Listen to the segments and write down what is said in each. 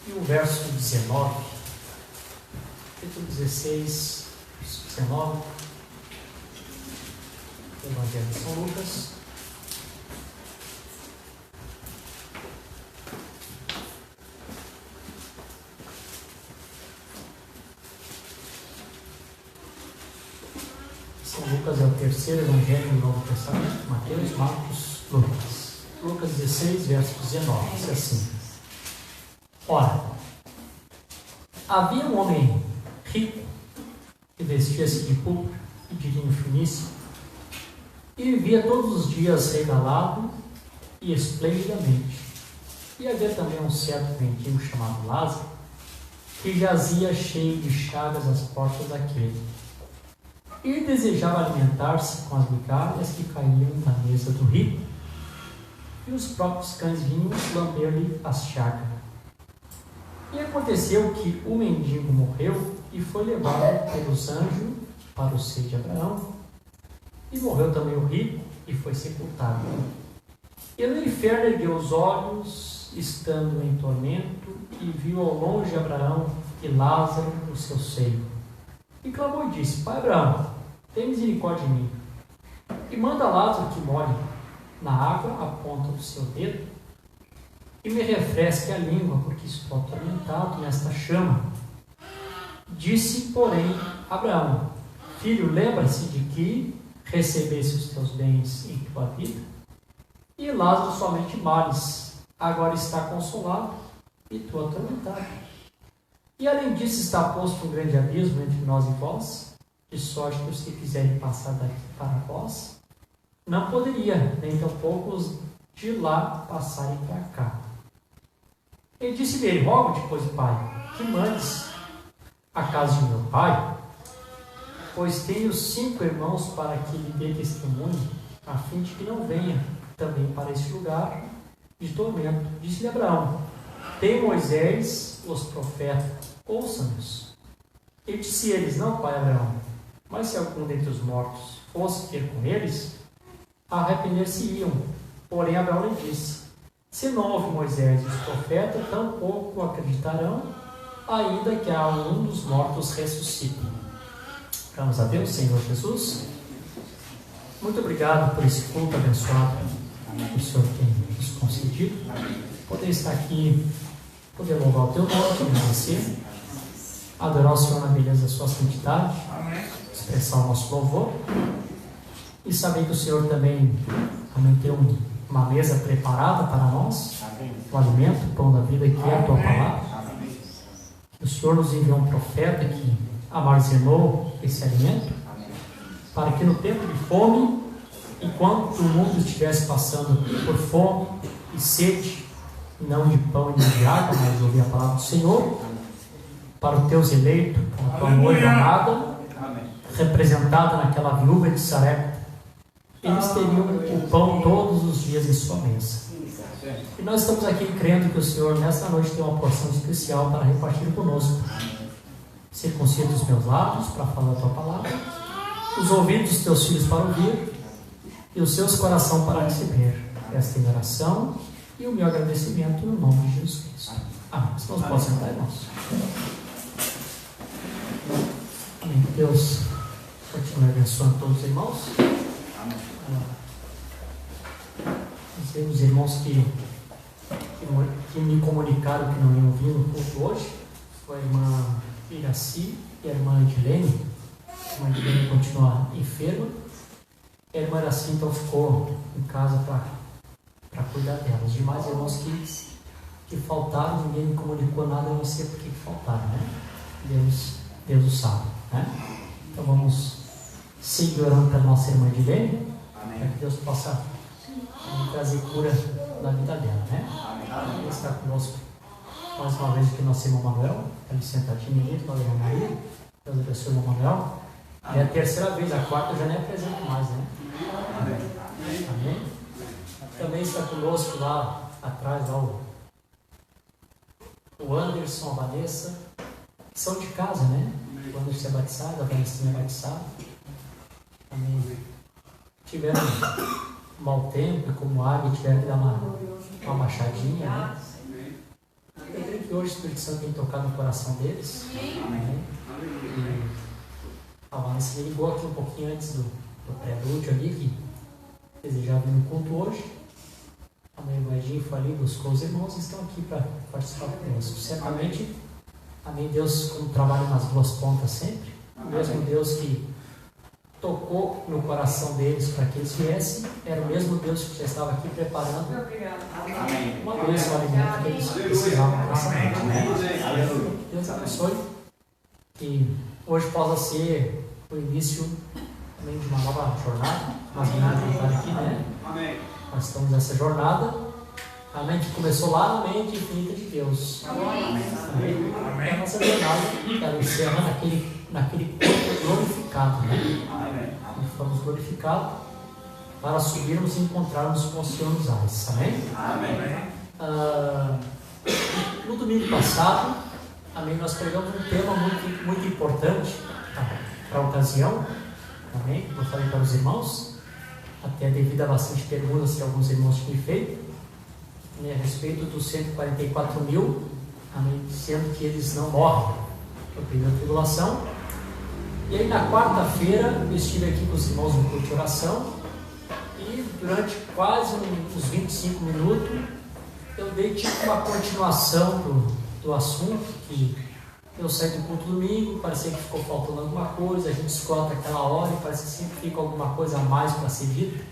e o verso 19. Capítulo 16, verso 19. Evangelho de São Lucas. São Lucas é o terceiro evangelho do Novo Testamento: Mateus, Marcos, Lucas. Lucas 16, verso 19. Diz assim: Ora, havia um homem rico que vestia-se de púrpura e de linho finíssimo e vivia todos os dias regalado e esplendidamente. E havia também um certo mendigo chamado Lázaro, que jazia cheio de chagas às portas daquele, e desejava alimentar-se com as migalhas que caíam na mesa do rico, e os próprios cães vinham lamber-lhe as chagas. E aconteceu que o mendigo morreu e foi levado pelos anjos para o seio de Abraão. E morreu também o rico e foi sepultado. E no inferno ergueu os olhos, estando em tormento, e viu ao longe Abraão e Lázaro no seu seio. E clamou e disse: Pai Abraão, tem misericórdia de mim, e manda Lázaro que molhe na água a ponta do seu dedo, e me refresque a língua, porque estou atormentado nesta chama. Disse, porém, Abraão: Filho, lembra-se de que recebesse os teus bens em tua vida, e Lázaro somente males, agora está consolado, e tu atormentado. E além disso está posto um grande abismo entre nós e vós, de sorte que os que quiserem passar daqui para vós, não poderia, nem tampouco os de lá passarem para cá. E disse-lhe ele: Rogo-te, pois, pai, que mandes a casa de meu pai, pois tenho 5 irmãos, para que lhe dê testemunho, a fim de que não venha também para este lugar de tormento. Disse-lhe Abraão: Tem Moisés, os profetas, ouça-nos. E disse eles: Não, pai Abraão, mas se algum dentre os mortos fosse ter com eles, arrepender-se-iam. Porém Abraão lhe disse: Se não houve Moisés e os profetas, tampouco acreditarão, ainda que a um dos mortos ressuscite. Oramos a Deus. Senhor Jesus, muito obrigado por esse culto abençoado que o Senhor tem nos concedido. Poder estar aqui, poder louvar o teu nome, te agradecer, adorar o Senhor na beleza da sua santidade, expressar o nosso louvor e saber que o Senhor também tem uma mesa preparada para nós, o alimento, o pão da vida, que é a tua palavra. O Senhor nos enviou um profeta que armazenou esse alimento, para que no tempo de fome, enquanto o mundo estivesse passando por fome e sede, não de pão e de água, mas de ouvir a palavra do Senhor, para os teus eleitos, para a tua noiva amada, representada naquela viúva de Sarepta, eles teriam o pão todos os dias em sua mesa. E nós estamos aqui crendo que o Senhor nesta noite tem uma porção especial para repartir conosco. Circuncida os meus lábios para falar a tua palavra, os ouvidos dos teus filhos para ouvir e os seus corações para receber. Esta é a minha oração e o meu agradecimento no nome de Jesus Cristo. Amém. Se nós podemos sentar, irmãos. Amém. Deus continue abençoando todos os irmãos. Os irmãos que me comunicaram que não iam vir no culto hoje foi a irmã Iraci e a irmã Edilene. A irmã Edilene continua enferma. A irmã Iraci então ficou em casa para cuidar dela. Os demais irmãos que faltaram, ninguém me comunicou nada, eu não sei por que faltaram, né? Deus o sabe, né? Então vamos seguir orando para a nossa irmã Edilene, para que Deus possa trazer cura na vida dela, né? Deus está conosco mais uma vez aqui, nosso irmão Manuel, ali sentadinho ali, com a irmã Maria. Deus abençoe o irmão Manuel. É a terceira vez, a quarta já nem apresento mais, né? Amém? Também está conosco lá atrás, lá o Anderson, a Vanessa, que são de casa, né? O Anderson é batizado, a Vanessa é batizada. Também tiveram mau tempo, como águia, tiveram que dar uma machadinha, né? Eu creio que que hoje o Espírito Santo tem tocado no coração deles. Amém. E a Vanessa me ligou aqui um pouquinho antes do prelúdio ali, que desejava vir no culto hoje. A mãe Guardinho foi ali, buscou os irmãos e estão aqui para participar conosco. Certamente, amém, Deus, como trabalha nas duas pontas sempre, o mesmo Deus que tocou no coração deles para que eles viessem, era o mesmo Deus que já estava aqui preparando uma vez o alimento que eles precisavam para essa noite, né? Deus abençoe, que hoje possa ser o início também de uma nova jornada, nós vamos estar aqui, né? Nós estamos nessa jornada, amém, que começou lá na mente infinita de Deus. Amém. A nossa jornada, ela encerra naquele corpo glorificado, né? E fomos glorificados para subirmos e encontrarmos com o Senhor nos ares. Amém? No domingo passado, amém, nós pregamos um tema muito, muito importante para a ocasião. Amém? Eu falei para os irmãos, até devido a bastante perguntas que alguns irmãos tinham feito, a respeito dos 144 mil, amém, sendo que eles não morrem no período da tribulação. E aí na quarta-feira eu estive aqui com os irmãos no culto de oração e durante quase uns 25 minutos eu dei tipo uma continuação do assunto, que eu saí do culto domingo, parecia que ficou faltando alguma coisa, a gente escuta aquela hora e parece que sempre fica alguma coisa a mais para ser dita.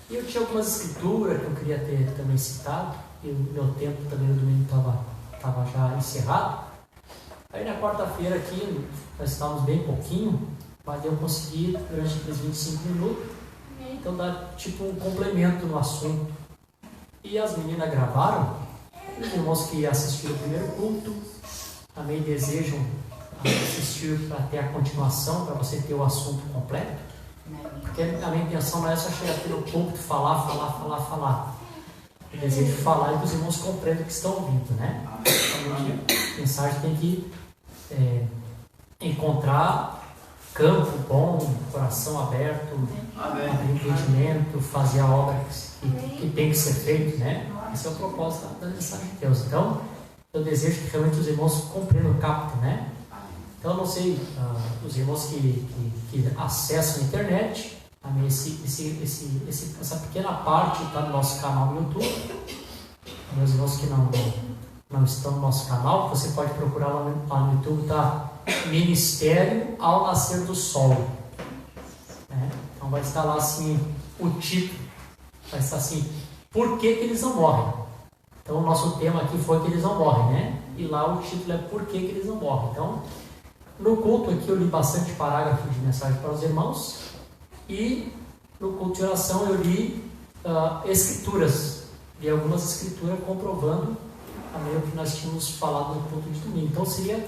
E eu tinha algumas escrituras que eu queria ter também citado, e o meu tempo também no domingo estava já encerrado. Aí na quarta-feira aqui, nós estávamos bem pouquinho, mas eu consegui durante aqueles 25 minutos, então dar tipo um complemento no assunto. E as meninas gravaram, os irmãos que assistiram o primeiro culto, também desejam assistir para ter a continuação, para você ter o assunto completo. Porque a minha intenção não é só chegar aqui no culto, falar. Eu desejo falar e que os irmãos compreendam o que estão ouvindo, né? Então, a mensagem tem que encontrar campo bom, coração aberto, entendimento, fazer a obra que tem que ser feita, né? Esse é o propósito da mensagem de Deus. Então, eu desejo que realmente os irmãos compreendam, captem, né? Então, eu não sei, os irmãos que acessam a internet, essa pequena parte está no nosso canal no YouTube. Meus irmãos que não estão no nosso canal, você pode procurar lá no YouTube, está Ministério ao Nascer do Sol. Então vai estar lá assim o título, vai estar assim, por que eles não morrem? Então o nosso tema aqui foi que eles não morrem, né? E lá o título é por que eles não morrem. Então, no culto aqui eu li bastante parágrafo de mensagem para os irmãos, e no culto de oração eu li escrituras, li algumas escrituras comprovando o que nós tínhamos falado no culto de domingo. Então seria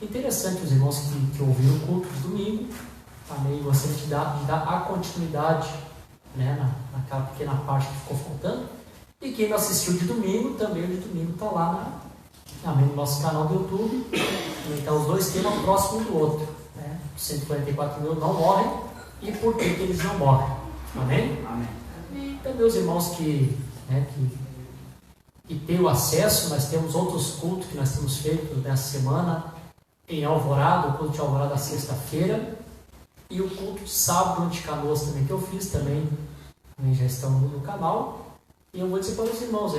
interessante os irmãos que ouviram o culto de domingo, gostaria de dar a continuidade, né, naquela pequena parte que ficou faltando. E quem não assistiu de domingo, também o de domingo está lá no nosso canal do YouTube. Então os dois temas próximos do outro, né? 144 mil não morrem e por que eles não morrem. Amém? E então, meus irmãos que têm o acesso, nós temos outros cultos que nós temos feito nessa semana em Alvorada, o culto de Alvorada sexta-feira, e o culto de sábado de Canoas também, que eu fiz também já estão no canal. E eu vou dizer para os irmãos,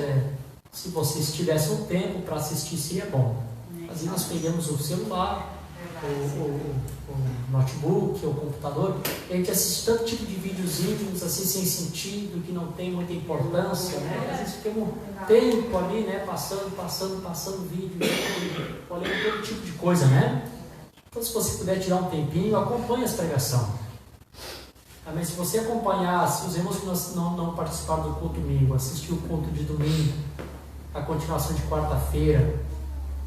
se vocês tivessem um tempo para assistir, seria bom. Às vezes nós pegamos o celular, o notebook, o computador, e a gente assiste tanto tipo de videozinhos assim sem sentido, que não tem muita importância, né? Às vezes ficamos tempo ali, né? Passando vídeo, olhando todo tipo de coisa, né? Então, se você puder tirar um tempinho, acompanhe as pregações. Mas se você acompanhar, se os irmãos que não participaram do culto domingo, assistir o culto de domingo, a continuação de quarta-feira,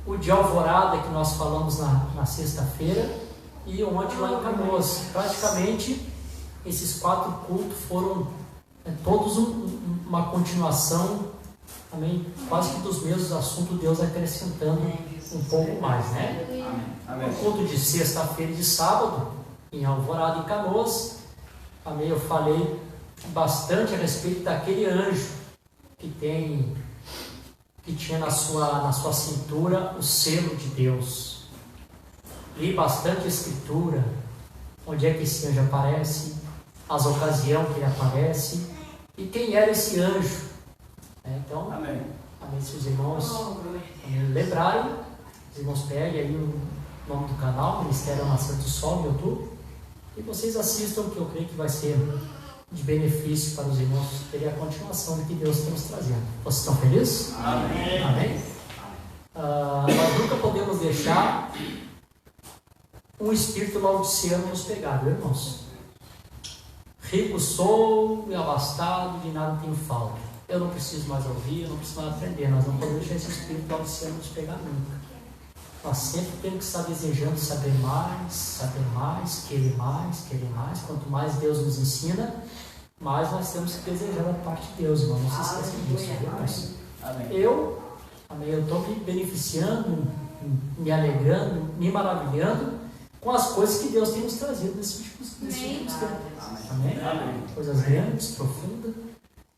o de Alvorada que nós falamos na sexta-feira, e ontem lá em Canoas, praticamente esses 4 cultos foram todos uma continuação, também quase que dos mesmos assuntos, Deus acrescentando um pouco mais, né? O culto de sexta-feira e de sábado, em Alvorada e Canoas, eu falei bastante a respeito daquele anjo que tem que tinha na sua cintura o selo de Deus. Li bastante escritura, onde é que esse anjo aparece, as ocasiões que ele aparece e quem era esse anjo. Então, amém. Se os irmãos lembrarem, os irmãos peguem aí o nome do canal, Ministério Nascer do Sol, no YouTube, e vocês assistam, que eu creio que vai ser de benefício para os irmãos terem a continuação do que Deus está nos trazendo. Vocês estão felizes? Amém. Amém? Nós nunca podemos deixar um espírito laodiceano nos pegar, viu, irmãos? Rico sou e abastado, de nada tenho falta. Eu não preciso mais ouvir, eu não preciso mais aprender. Nós não podemos deixar esse espírito laodiceano nos pegar nunca. Nós sempre temos que estar desejando saber mais, querer mais, querer mais. Quanto mais Deus nos ensina, mais nós temos que desejar da parte de Deus, irmão. Não se esqueça disso, viu, irmãos? Eu estou me beneficiando, me alegrando, me maravilhando com as coisas que Deus tem nos trazido nesses últimos tempos. Amém? Amém? Coisas grandes, profundas,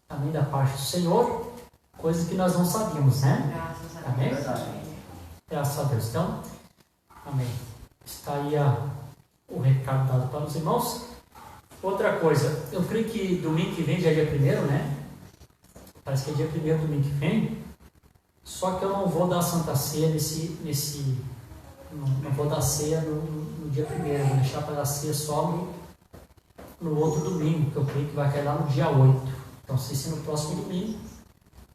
também da parte do Senhor, coisas que nós não sabíamos, né? Amém? Graças a Deus. Então, amém. Está aí o recado dado para os irmãos. Outra coisa, eu creio que domingo que vem já é dia 1º, né? Parece que é dia 1º domingo que vem. Só que eu não vou dar Santa Ceia não vou dar ceia no dia 1º. Vou deixar para dar ceia só no outro domingo, que eu creio que vai cair lá no dia 8. Então, se ser no próximo domingo,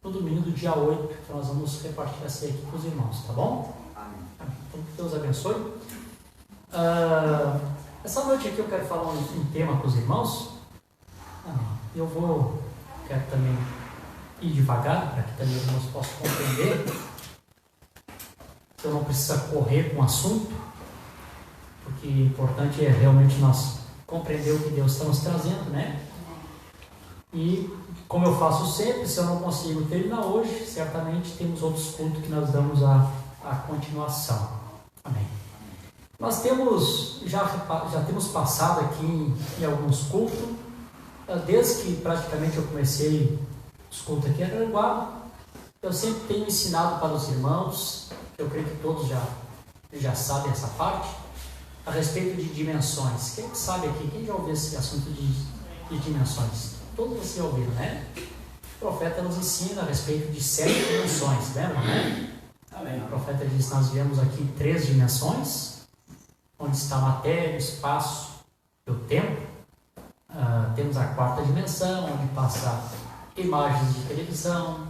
no domingo do dia 8, que nós vamos repartir a ceia aqui com os irmãos, tá bom? Amém. Então, que Deus abençoe. Essa noite aqui eu quero falar um tema com os irmãos. Quero também ir devagar, para que também os irmãos possam compreender que eu não preciso correr com o assunto, porque o importante é realmente nós compreender o que Deus está nos trazendo, né? E como eu faço sempre, se eu não consigo terminar hoje, certamente temos outros cultos que nós damos a continuação. Amém. Nós já temos passado aqui em alguns cultos, desde que praticamente eu comecei os cultos aqui em Aranguá, eu sempre tenho ensinado para os irmãos, eu creio que todos já sabem essa parte, a respeito de dimensões. Quem sabe aqui, quem já ouviu esse assunto de dimensões? Todos vocês ouviram, né? O profeta nos ensina a respeito de 7 dimensões, lembra, né? Amém. O profeta diz que nós vemos aqui 3 dimensões, onde está a matéria, o espaço e o tempo. Temos a 4ª dimensão, onde passa imagens de televisão,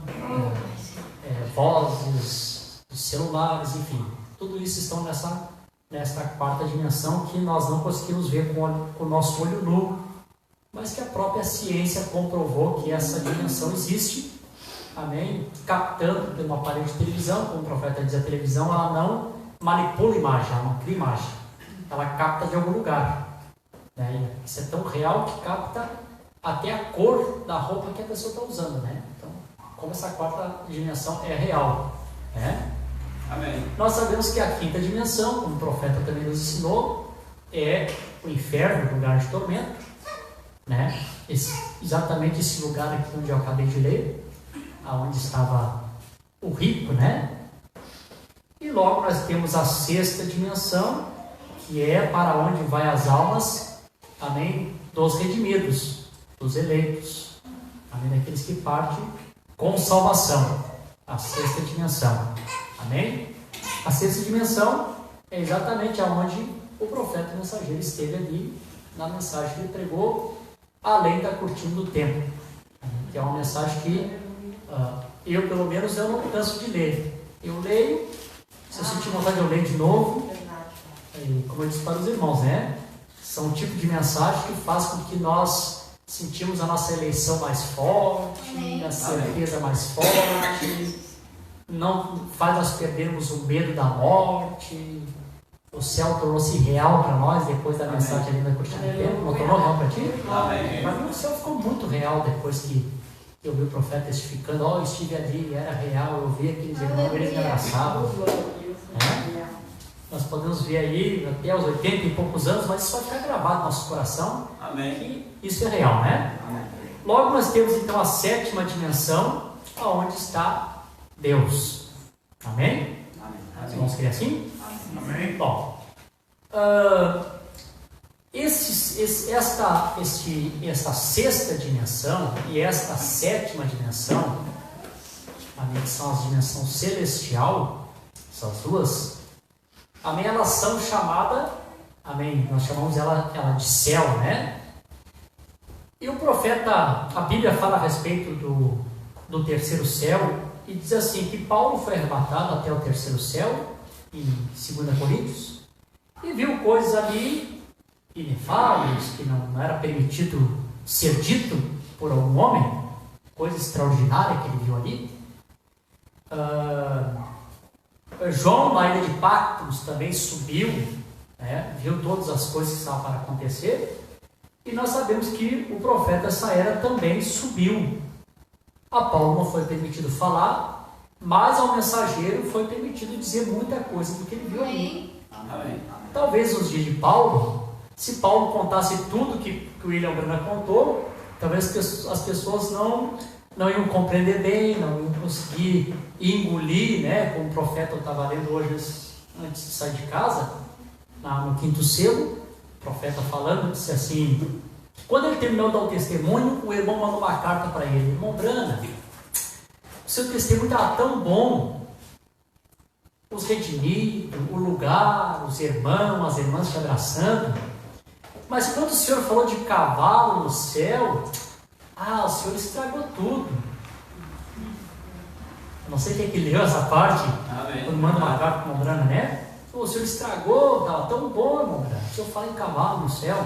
vozes de celulares, enfim. Tudo isso estão nesta 4ª dimensão que nós não conseguimos ver com o nosso olho nu, mas que a própria ciência comprovou que essa dimensão existe, amém? Captando pelo aparelho de televisão, como o profeta diz, a televisão ela não manipula imagem, ela não cria imagem, ela capta de algum lugar, né? Isso é tão real que capta até a cor da roupa que a pessoa está usando, né? Então, como essa 4ª dimensão é real, né? Amém. Nós sabemos que a 5ª dimensão, como o profeta também nos ensinou, é o inferno, o lugar de tormento, né? Exatamente esse lugar aqui onde eu acabei de ler, aonde estava o rico, né? E logo nós temos a 6ª dimensão, que é para onde vai as almas, amém, dos redimidos, dos eleitos, amém, daqueles que partem com salvação, a 6ª dimensão, amém? A 6ª dimensão é exatamente aonde o profeta mensageiro esteve ali na mensagem que ele pregou, além da cortina do tempo, que é uma mensagem que eu, pelo menos, eu não canso de ler. Eu leio, se eu sentir vontade eu leio de novo, e, como eu disse para os irmãos, né? São um tipo de mensagem que faz com que nós sentimos a nossa eleição mais forte, a certeza mais forte, não faz nós perdermos o medo da morte. O céu tornou-se real para nós depois da mensagem ali da cortina do tempo. Não tornou real para ti? Amém. Para mim o céu ficou muito real depois que eu vi o profeta testificando. Eu estive ali, era real, eu vi aqueles irmãos, eles me abraçavam. Nós podemos ver aí até os 80 e poucos anos, mas isso vai ficar gravado no nosso coração. Amém. E isso é real, né? Amém. Logo nós temos então a 7ª dimensão, onde está Deus. Amém? Amém. Os irmãos querem assim? Amém. Bom, esta sexta dimensão e esta sétima dimensão, amém, que são as dimensões celestial, essas duas, amém, elas são chamadas, amém, nós chamamos ela de céu, né? E o profeta, a Bíblia fala a respeito do terceiro céu e diz assim, que Paulo foi arrebatado até o terceiro céu, em 2 Coríntios, e viu coisas ali inefáveis, que não era permitido ser dito por algum homem, coisa extraordinária que ele viu ali. João, na ilha de Patmos, também subiu, né, viu todas as coisas que estavam para acontecer, e nós sabemos que o profeta dessa era também subiu. A Paulo não foi permitido falar, mas ao mensageiro foi permitido dizer muita coisa do que ele viu ali. Amém. Talvez nos dias de Paulo, se Paulo contasse tudo que o William Branham contou, talvez as pessoas não iam compreender bem, não iam conseguir engolir, né? Como o profeta eu estava lendo hoje antes de sair de casa, no quinto selo, o profeta falando, disse assim, quando ele terminou de dar o testemunho, o irmão mandou uma carta para ele, irmão Branham, o seu testemunho estava tão bom, os redimidos, o lugar, os irmãos, as irmãs te abraçando, mas quando o senhor falou de cavalo no céu, o senhor estragou tudo. Eu não sei quem é que leu essa parte, quando manda uma carta para o irmão Branham, né? O senhor estragou, estava tão bom, irmão Branham, o senhor fala em cavalo no céu.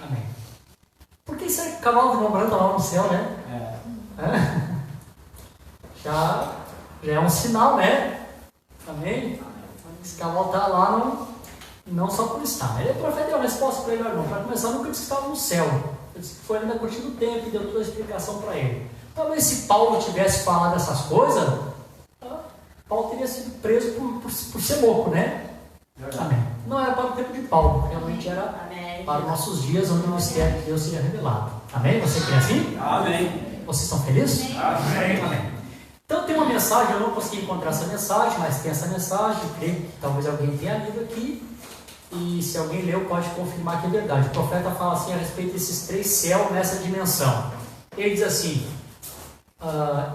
Amém. Por que será que o cavalo do irmão Branham está lá no céu, né? Já é um sinal, né? Amém? Esse cavalo está lá, não só por estar. Ele, o profeta deu uma resposta para ele, irmão. Para começar, nunca disse que estava no céu. Ele disse que foi ainda curtindo o tempo e deu toda a explicação para ele. Talvez se Paulo tivesse falado essas coisas, Paulo teria sido preso por ser louco, né? Amém. Não era para o tempo de Paulo, realmente era para os nossos dias, onde o mistério de Deus seria revelado. Amém? Você crê assim? Amém. Vocês estão felizes? Amém. Amém. Então tem uma mensagem, eu não consegui encontrar essa mensagem, mas tem essa mensagem, creio que talvez alguém tenha lido aqui, e se alguém leu pode confirmar que é verdade. O profeta fala assim a respeito desses 3 céus nessa dimensão. Ele diz assim,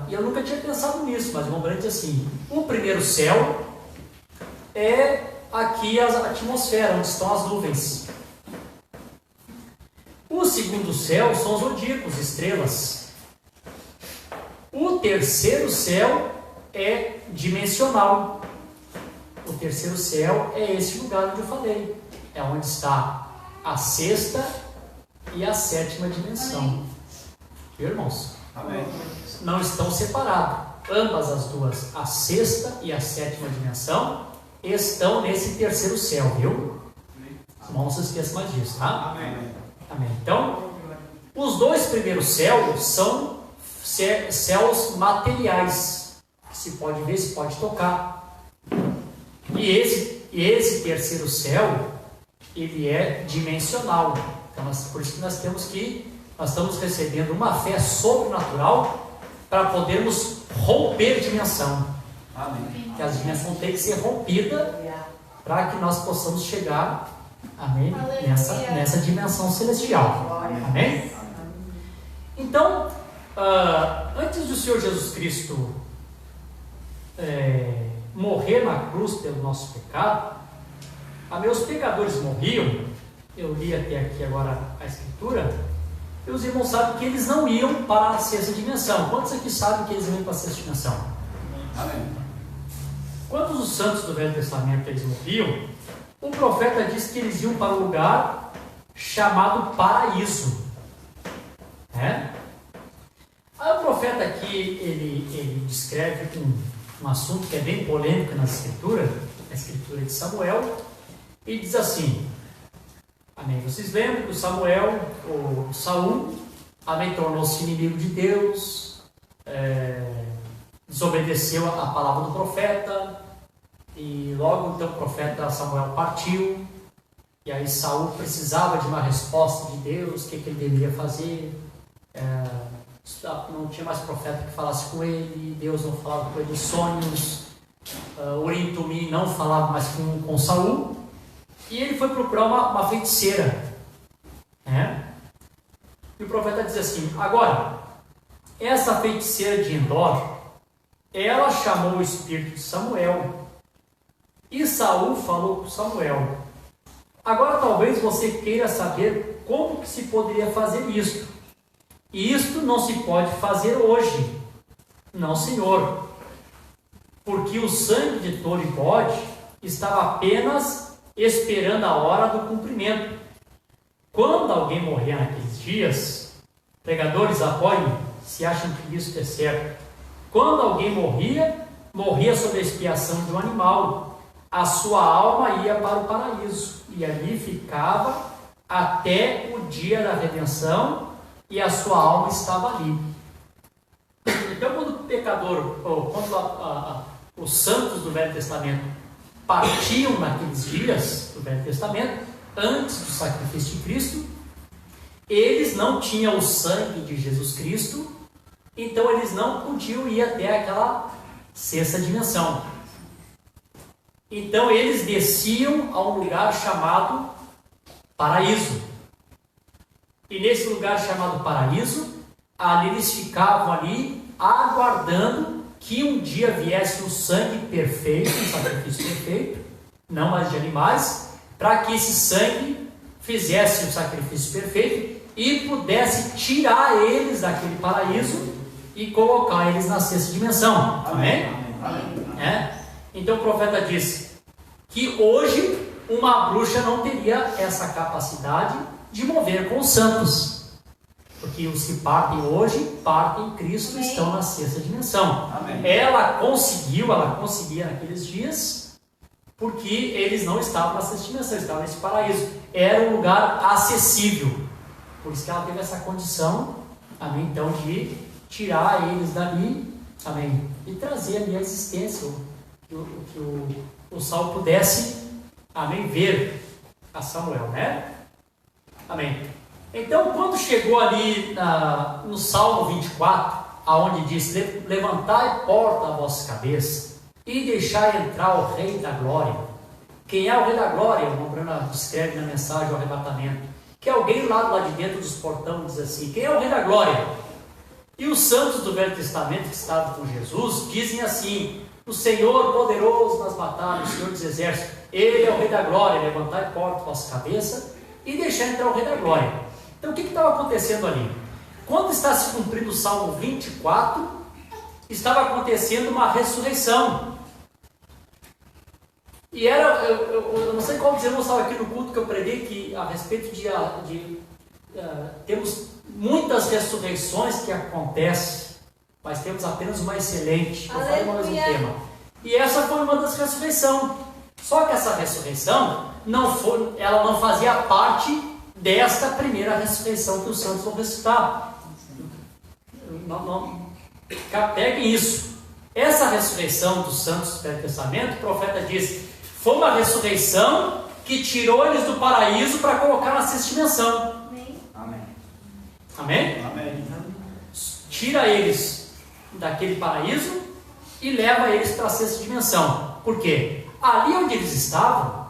e eu nunca tinha pensado nisso, mas o irmão Branham diz assim, o primeiro céu é aqui a atmosfera, onde estão as nuvens. O segundo céu são os zodíacos, estrelas. O terceiro céu é dimensional. O terceiro céu é esse lugar onde eu falei. É onde está a sexta e a sétima dimensão. Viu, irmãos? Amém. Não estão separados. Ambas as duas, a sexta e a sétima dimensão, estão nesse terceiro céu, viu? Não se esqueça mais disso, tá? Amém. Amém. Então, os 2 primeiros céus são céus materiais, que se pode ver, se pode tocar. E esse terceiro céu, ele é dimensional. Então, por isso que nós estamos recebendo uma fé sobrenatural para podermos romper dimensão. Amém. Que as dimensões têm que ser rompidas para que nós possamos chegar, amém, nessa dimensão celestial. Amém? Então, antes do Senhor Jesus Cristo morrer na cruz pelo nosso pecado, os pecadores morriam. Eu li até aqui agora a Escritura, e os irmãos sabem que eles não iam para a sexta dimensão. Quantos aqui sabem que eles iam para a sexta dimensão? Amém. Quando os santos do Velho Testamento eles morriam, o profeta disse que eles iam para um lugar chamado paraíso. Aí o profeta aqui, ele descreve um assunto que é bem polêmico nas escrituras, na escritura de Samuel, e diz assim, amém, vocês lembram que o Saul, amém, tornou-se inimigo de Deus, desobedeceu a palavra do profeta, e logo então o profeta Samuel partiu, e aí Saul precisava de uma resposta de Deus, o que ele deveria fazer. não tinha mais profeta que falasse com ele, Deus não falava com ele em sonhos, Urim e Tumim não falava mais com Saul, e ele foi procurar uma feiticeira, né? E o profeta diz assim: agora, essa feiticeira de Endor, ela chamou o espírito de Samuel, e Saul falou com Samuel. Agora talvez você queira saber como que se poderia fazer isto. E isto não se pode fazer hoje. Não, senhor. Porque o sangue de touro e bode estava apenas esperando a hora do cumprimento. Quando alguém morria naqueles dias, pregadores, apoiem se acham que isso é certo. Quando alguém morria sob a expiação de um animal, a sua alma ia para o paraíso e ali ficava até o dia da redenção e a sua alma estava ali. Então, quando o pecador, ou quando os santos do Velho Testamento partiam naqueles dias do Velho Testamento, antes do sacrifício de Cristo, eles não tinham o sangue de Jesus Cristo, então eles não podiam ir até aquela sexta dimensão. Então eles desciam a um lugar chamado paraíso. E nesse lugar chamado paraíso, ali eles ficavam ali aguardando que um dia viesse o sangue perfeito, um sacrifício perfeito, não mais de animais, para que esse sangue fizesse o sacrifício perfeito e pudesse tirar eles daquele paraíso e colocar eles na sexta dimensão. Amém? É? Então o profeta disse que hoje uma bruxa não teria essa capacidade de mover com os santos, porque os que partem hoje, partem em Cristo, estão na sexta dimensão. Amém. Ela conseguia naqueles dias, porque eles não estavam na sexta dimensão, estavam nesse paraíso. Era um lugar acessível, por isso que ela teve essa condição, amém, então, de tirar eles dali, amém, e trazer ali a existência, que o Saul pudesse, amém, ver a Samuel, né? Amém. Então, quando chegou ali no Salmo 24, aonde diz: levantai porta a vossa cabeça e deixai entrar o Rei da Glória. Quem é o Rei da Glória? O Brana descreve na mensagem ao arrebatamento, que alguém lá de dentro dos portões diz assim: quem é o Rei da Glória? E os santos do Velho Testamento que estavam com Jesus dizem assim: o Senhor poderoso nas batalhas, o Senhor dos exércitos, Ele é o Rei da Glória. Levantai porta a vossa cabeça e deixar entrar o Rei da Glória. Então o que estava acontecendo ali? Quando está se cumprindo o Salmo 24, estava acontecendo uma ressurreição. E eu não sei qual dos irmãos estava aqui no culto que eu preguei que, a respeito de temos muitas ressurreições que acontecem, mas temos apenas uma excelente. Eu falei mais um tema. E essa foi uma das ressurreições. Só que essa ressurreição ela não fazia parte desta primeira ressurreição que os santos vão ressuscitar. Peguem isso. Essa ressurreição dos santos do Velho Testamento, o profeta diz, foi uma ressurreição que tirou eles do paraíso para colocar na sexta dimensão. Amém. Amém? Amém. Tira eles daquele paraíso e leva eles para a sexta dimensão. Por quê? Ali onde eles estavam,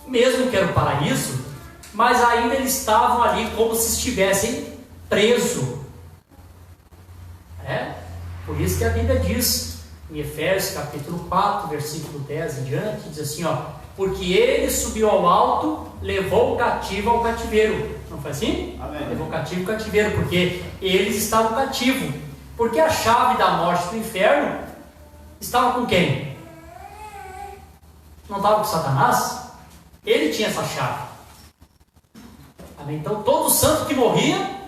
mesmo que era o paraíso, mas ainda eles estavam ali como se estivessem presos. Por isso que a Bíblia diz, em Efésios capítulo 4, versículo 10 em diante, diz assim, porque ele subiu ao alto, levou o cativo ao cativeiro. Não foi assim? Amém. Levou o cativo ao cativeiro, porque eles estavam cativos. Porque a chave da morte do inferno estava com quem? Não estava com Satanás? Ele tinha essa chave. Amém? Então todo santo que morria,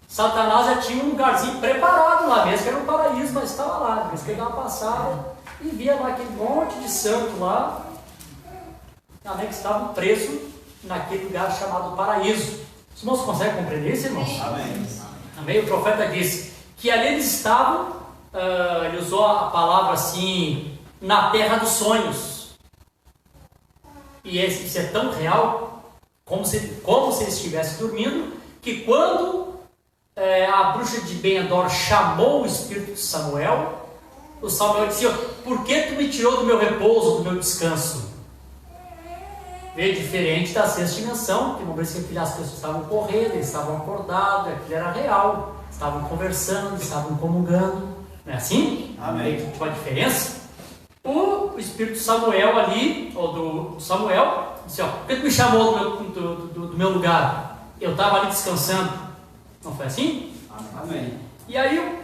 Satanás já tinha um lugarzinho preparado lá mesmo, que era um paraíso, mas estava lá. Eles pegavam a passada e via lá aquele monte de santo lá, amém, que estavam presos naquele lugar chamado paraíso. Os irmãos conseguem compreender isso, irmãos? Amém. Amém? O profeta disse que ali eles estavam, ele usou a palavra assim, na terra dos sonhos. E isso é tão real, como se eles estivessem dormindo, que quando a bruxa de Ben-Endor chamou o espírito de Samuel. O Samuel disse: por que tu me tirou do meu repouso, do meu descanso? Veio diferente da sexta dimensão, que não parecia que as pessoas estavam correndo, eles estavam acordados, aquilo era real, estavam conversando, estavam comungando, não é assim? Amém. Veio uma diferença. O espírito de Samuel ali, ou do Samuel, disse: por que tu me chamou do meu lugar? Eu estava ali descansando. Não foi assim? Amém. E aí,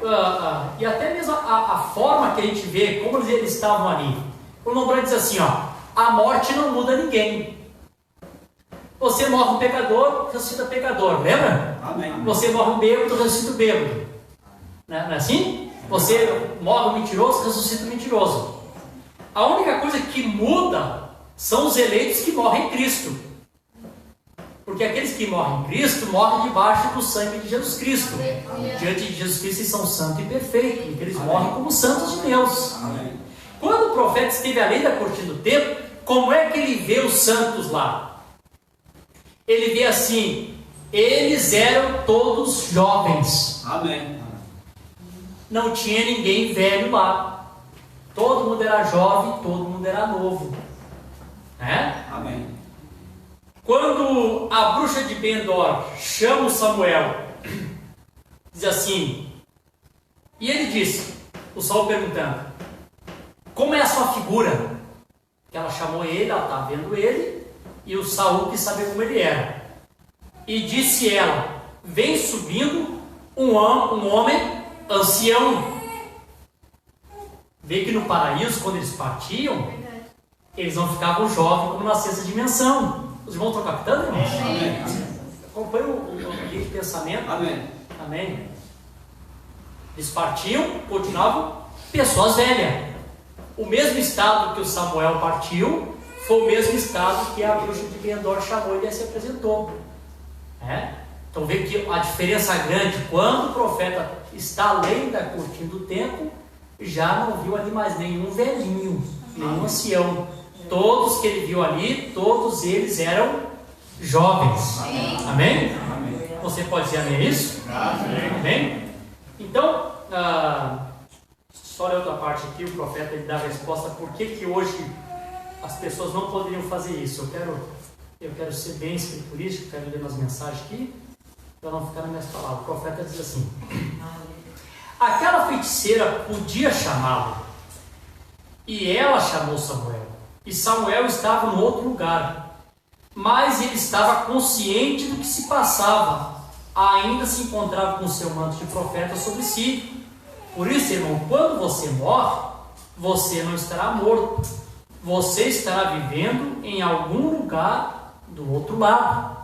e até mesmo a forma que a gente vê, como eles estavam ali. O Lombrand diz assim: a morte não muda ninguém. Você morre um pecador, ressuscita pecador, lembra? Amém. Você morre um bêbado, ressuscita o bêbado. Não é assim? Você morre um mentiroso, ressuscita o mentiroso. A única coisa que muda são os eleitos que morrem em Cristo. Porque aqueles que morrem em Cristo morrem debaixo do sangue de Jesus Cristo. Diante de Jesus Cristo eles são santos e perfeitos, porque eles morrem como santos de Deus. Amém. Quando o profeta esteve além da cortina do templo, como é que ele vê os santos lá? Ele vê assim: eles eram todos jovens. Amém. Não tinha ninguém velho lá. Todo mundo era jovem, todo mundo era novo. Né? Amém. Quando a bruxa de Ben-Endor chama o Samuel, diz assim, e ele disse, o Saul perguntando: como é a sua figura? Que ela chamou ele, ela estava vendo ele, e o Saul quis saber como ele era. E disse ela: vem subindo um homem ancião. Vê que no paraíso, quando eles partiam, eles não ficavam jovens como na sexta dimensão. Os irmãos estão captando, irmãos? Amém. Acompanha o de pensamento. Amém. Amém. Eles partiam, continuavam pessoas velhas. O mesmo estado que o Samuel partiu foi o mesmo estado que a bruxa de Ben-Endor chamou e ele se apresentou. Então vê que a diferença grande, quando o profeta está além da cortina do templo, já não viu ali mais nenhum velhinho, nenhum ancião. Todos que ele viu ali, todos eles eram jovens. Amém? Amém. Você pode dizer amém a isso? Amém? Então, só ler outra parte aqui, o profeta ele dá a resposta por que hoje as pessoas não poderiam fazer isso. Eu quero ser bem escriturístico, quero ler umas mensagens aqui, para não ficar nas minhas palavras. O profeta diz assim: aquela feiticeira podia chamá-lo, e ela chamou Samuel, e Samuel estava no outro lugar, mas ele estava consciente do que se passava, ainda se encontrava com seu manto de profeta sobre si. Por isso, irmão, quando você morre, você não estará morto, você estará vivendo em algum lugar do outro lado.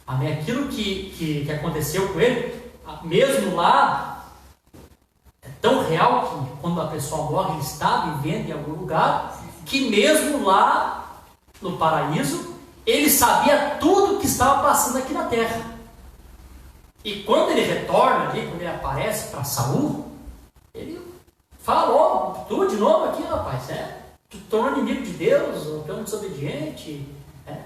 Amém? Aquilo que aconteceu com ele, mesmo lá, é tão real que quando a pessoa morre, ele está vivendo em algum lugar, que mesmo lá no paraíso, ele sabia tudo que estava passando aqui na terra. E quando ele retorna ali, quando ele aparece para Saul, ele falou: tu de novo aqui, rapaz, tu tornou inimigo de Deus, ou tu é um desobediente,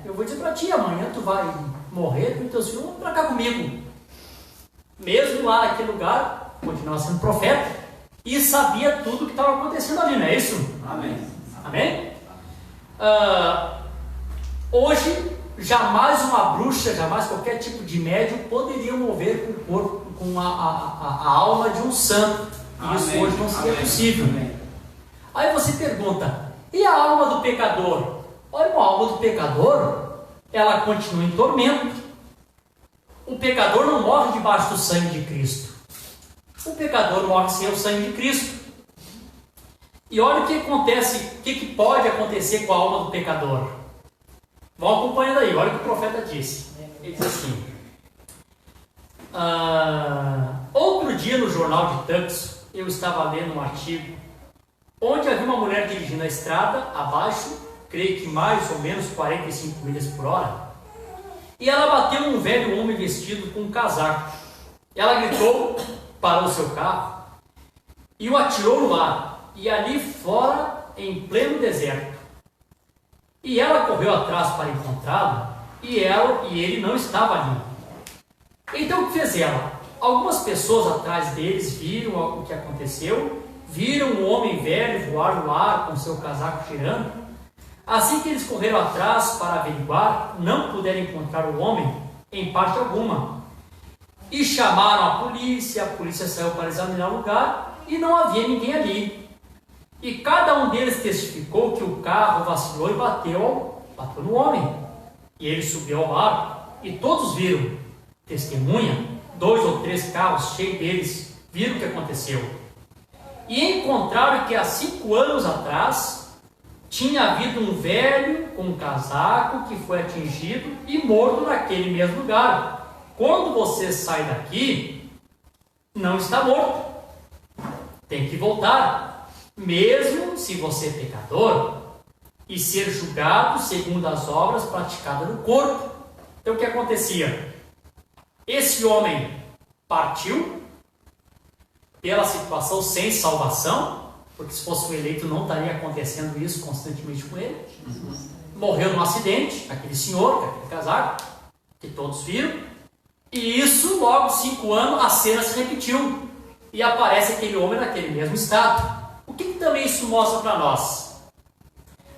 eu vou dizer para ti, amanhã tu vai morrer, tu e teus filhos vão para cá comigo. Mesmo lá naquele lugar, continuava sendo profeta, e sabia tudo o que estava acontecendo ali, não é isso? Amém. Amém? Hoje, jamais uma bruxa, jamais qualquer tipo de médium poderia mover com o corpo, com a alma de um santo. E isso hoje não seria possível. Aí você pergunta: e a alma do pecador? Olha, a alma do pecador, ela continua em tormento. O pecador não morre debaixo do sangue de Cristo. O pecador morre sem o sangue de Cristo. E olha o que acontece, o que pode acontecer com a alma do pecador. Vão acompanhando aí, olha o que o profeta disse. Ele diz assim: outro dia no jornal de Tucson, eu estava lendo um artigo onde havia uma mulher dirigindo a estrada abaixo, creio que mais ou menos 45 milhas por hora, e ela bateu num velho homem vestido com um casaco. Ela gritou, parou o seu carro e o atirou no ar, e ali fora, em pleno deserto. E ela correu atrás para encontrá-lo, e ele não estava ali. Então o que fez ela? algumas pessoas atrás deles viram o que aconteceu, viram um homem velho voar no ar com seu casaco girando. Assim que eles correram atrás para averiguar, não puderam encontrar o homem em parte alguma. E chamaram a polícia saiu para examinar o lugar e não havia ninguém ali. E cada um deles testificou que o carro vacilou e bateu no homem. E ele subiu ao ar e todos viram. Testemunha, 2 ou 3 carros cheios deles viram o que aconteceu. E encontraram que há 5 anos atrás tinha havido um velho com um casaco que foi atingido e morto naquele mesmo lugar. Quando você sai daqui, não está morto. Tem que voltar, mesmo se você é pecador, e ser julgado segundo as obras praticadas no corpo. Então o que acontecia? Esse homem partiu pela situação sem salvação, porque se fosse um eleito não estaria acontecendo isso constantemente com ele. Morreu num acidente, aquele senhor, aquele casaco, que todos viram. E isso, logo 5 anos, a cena se repetiu. E aparece aquele homem naquele mesmo estado. O que também isso mostra para nós?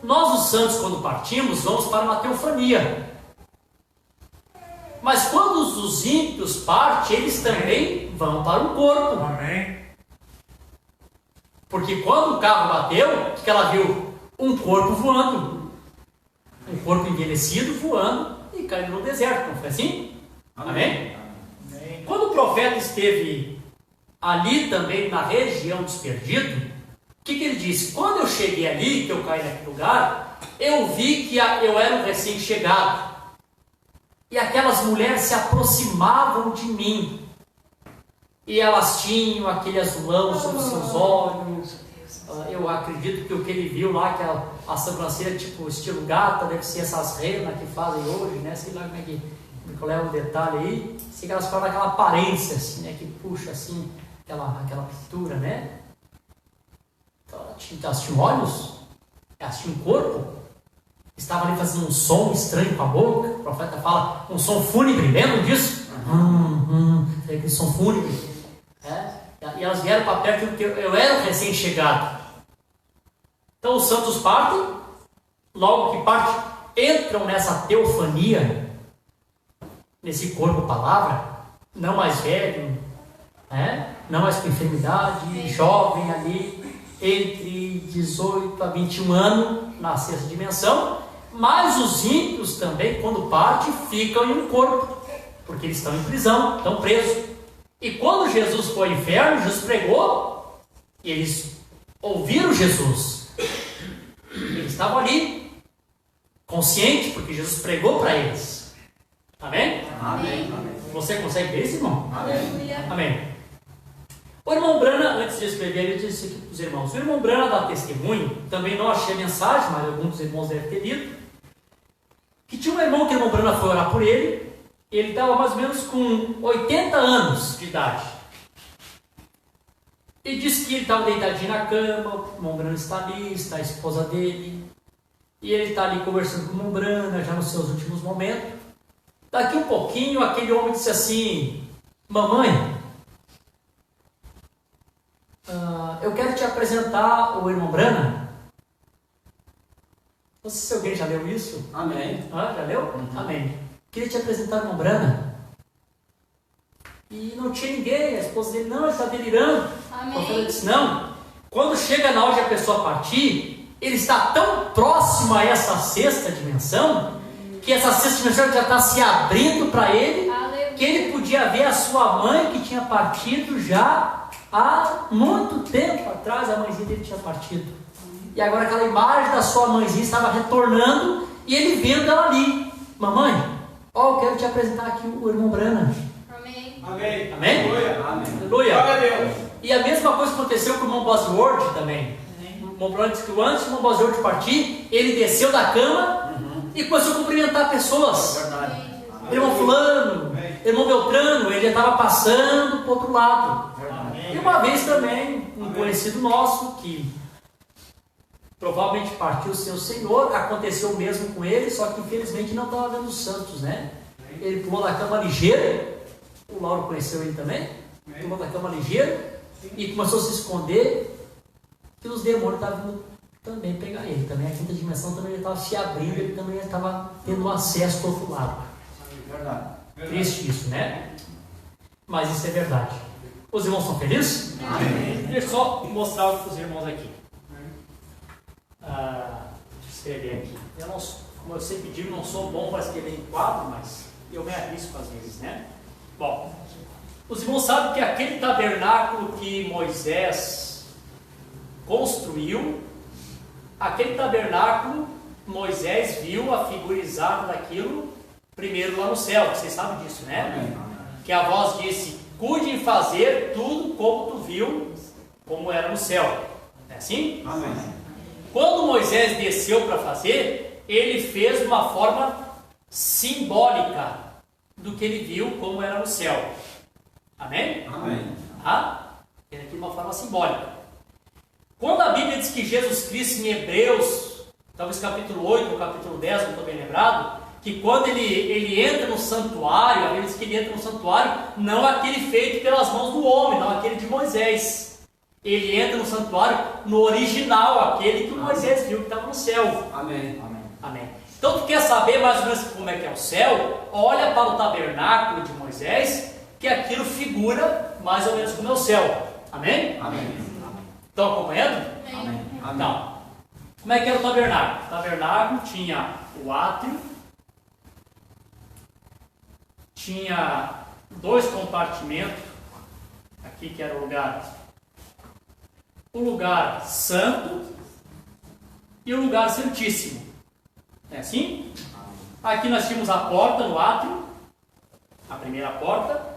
Nós, os santos, quando partimos, vamos para uma teofania. Mas quando os ímpios partem, eles também vão para o corpo. Amém. Porque quando o carro bateu, o que ela viu? Um corpo voando. Um corpo envelhecido voando e caindo no deserto. Não foi assim? Amém? Amém. Quando o profeta esteve ali também na região dos perdidos, o que ele disse? Quando eu cheguei ali, que eu caí naquele lugar, eu vi que eu era um recém-chegado. E aquelas mulheres se aproximavam de mim. E elas tinham aquele azulão sobre os seus olhos. Eu acredito que o que ele viu lá, que a sobrancelha tipo estilo gata, deve ser essas renas que fazem hoje, né? Sei lá como é que... qual é o detalhe aí, se elas falam daquela aparência assim, né, que puxa assim, aquela pintura, né? Então, elas tinham olhos, elas tinham corpo, estava ali fazendo um som estranho com a boca, o profeta fala, um som fúnebre, lembram disso? Aquele som fúnebre, né? E elas vieram para perto porque eu era um recém-chegado. Então os santos partem, logo que partem, entram nessa teofania, nesse corpo palavra, não mais velho, né? Não mais com enfermidade, jovem ali, entre 18 a 21 anos, na sexta dimensão, mas os ímpios também, quando partem, ficam em um corpo, porque eles estão em prisão, estão presos. E quando Jesus foi ao inferno, Jesus pregou, e eles ouviram Jesus. Eles estavam ali, conscientes, porque Jesus pregou para eles. Amém? Amém. Você consegue ver isso, irmão? Amém. Amém. O irmão Brana, antes de escrever, ele disse aqui para os irmãos. O irmão Brana dá testemunho, também não achei a mensagem, mas alguns dos irmãos devem ter lido, que tinha um irmão que o irmão Brana foi orar por ele, e ele estava mais ou menos com 80 anos de idade. E disse que ele estava deitadinho na cama, o irmão Brana está ali, está a esposa dele, e ele está ali conversando com o irmão Brana, já nos seus últimos momentos. Daqui um pouquinho, aquele homem disse assim: mamãe, eu quero te apresentar o irmão Brana. Não sei se alguém já leu isso. Amém. Já leu? Amém. Queria te apresentar o irmão Brana. E não tinha ninguém, a esposa dele, não, ele está delirando. Amém. O profeta disse, não. Quando chega na hora de a pessoa partir, ele está tão próximo a essa sexta dimensão, que essa sexta dimensão já está se abrindo para ele, Aleluia. que ele podia ver a sua mãe que tinha partido já há muito tempo atrás, a mãezinha dele tinha partido. E agora aquela imagem da sua mãezinha estava retornando e ele vendo ela ali. Mamãe, eu quero te apresentar aqui o irmão Brana. Amém. Amém. Amém? Aleluia. Amém. Aleluia. Glória a Deus. E a mesma coisa aconteceu com o irmão Bosworth também. O irmão Brana disse que antes do irmão Bosworth partir, ele desceu da cama e começou a cumprimentar pessoas. Verdade. Irmão fulano, irmão Beltrano, ele já estava passando para o outro lado. Verdade. E uma vez também, um conhecido nosso, que provavelmente partiu sem o Senhor, aconteceu o mesmo com ele, só que infelizmente não estava vendo os santos, né? Ele pulou da cama ligeiro, O Lauro conheceu ele também, pulou da cama ligeiro e começou a se esconder, e os demônios estavam vindo também pegar ele. Também a quinta dimensão também estava se abrindo, ele também estava tendo acesso do outro lado. Verdade. Triste isso, né? Mas isso é verdade. Os irmãos são felizes? Amém. Deixa eu só mostrar algo para os irmãos aqui. Deixa eu escrever aqui. Eu não, como eu sempre digo, não sou bom para escrever em quadro, mas eu me arrisco às vezes, né? Bom, os irmãos sabem que aquele tabernáculo que Moisés construiu, aquele tabernáculo, Moisés viu a figurizada daquilo primeiro lá no céu. Vocês sabem disso, né? Amém. Que a voz disse: cuide em fazer tudo como tu viu, como era no céu. É assim? Amém. Quando Moisés desceu para fazer, ele fez de uma forma simbólica do que ele viu como era no céu. Amém? Amém. Tá? Ele aqui de uma forma simbólica. Quando a Bíblia diz que Jesus Cristo em Hebreus, talvez capítulo 8 ou capítulo 10, não estou bem lembrado, que quando ele entra no santuário, a Bíblia diz que ele entra no santuário, não aquele feito pelas mãos do homem, não aquele de Moisés. Ele entra no santuário no original, aquele que Moisés viu que estava no céu. Amém. Amém. Amém. Então, tu quer saber mais ou menos como é que é o céu? Olha para o tabernáculo de Moisés, que aquilo figura mais ou menos como é o céu. Amém? Amém. Estão acompanhando? Amém. Então, como é que era o tabernáculo? O tabernáculo tinha o átrio, tinha 2 compartimentos, aqui que era o lugar santo e o lugar santíssimo. É assim? Aqui nós tínhamos a porta no átrio, a primeira porta.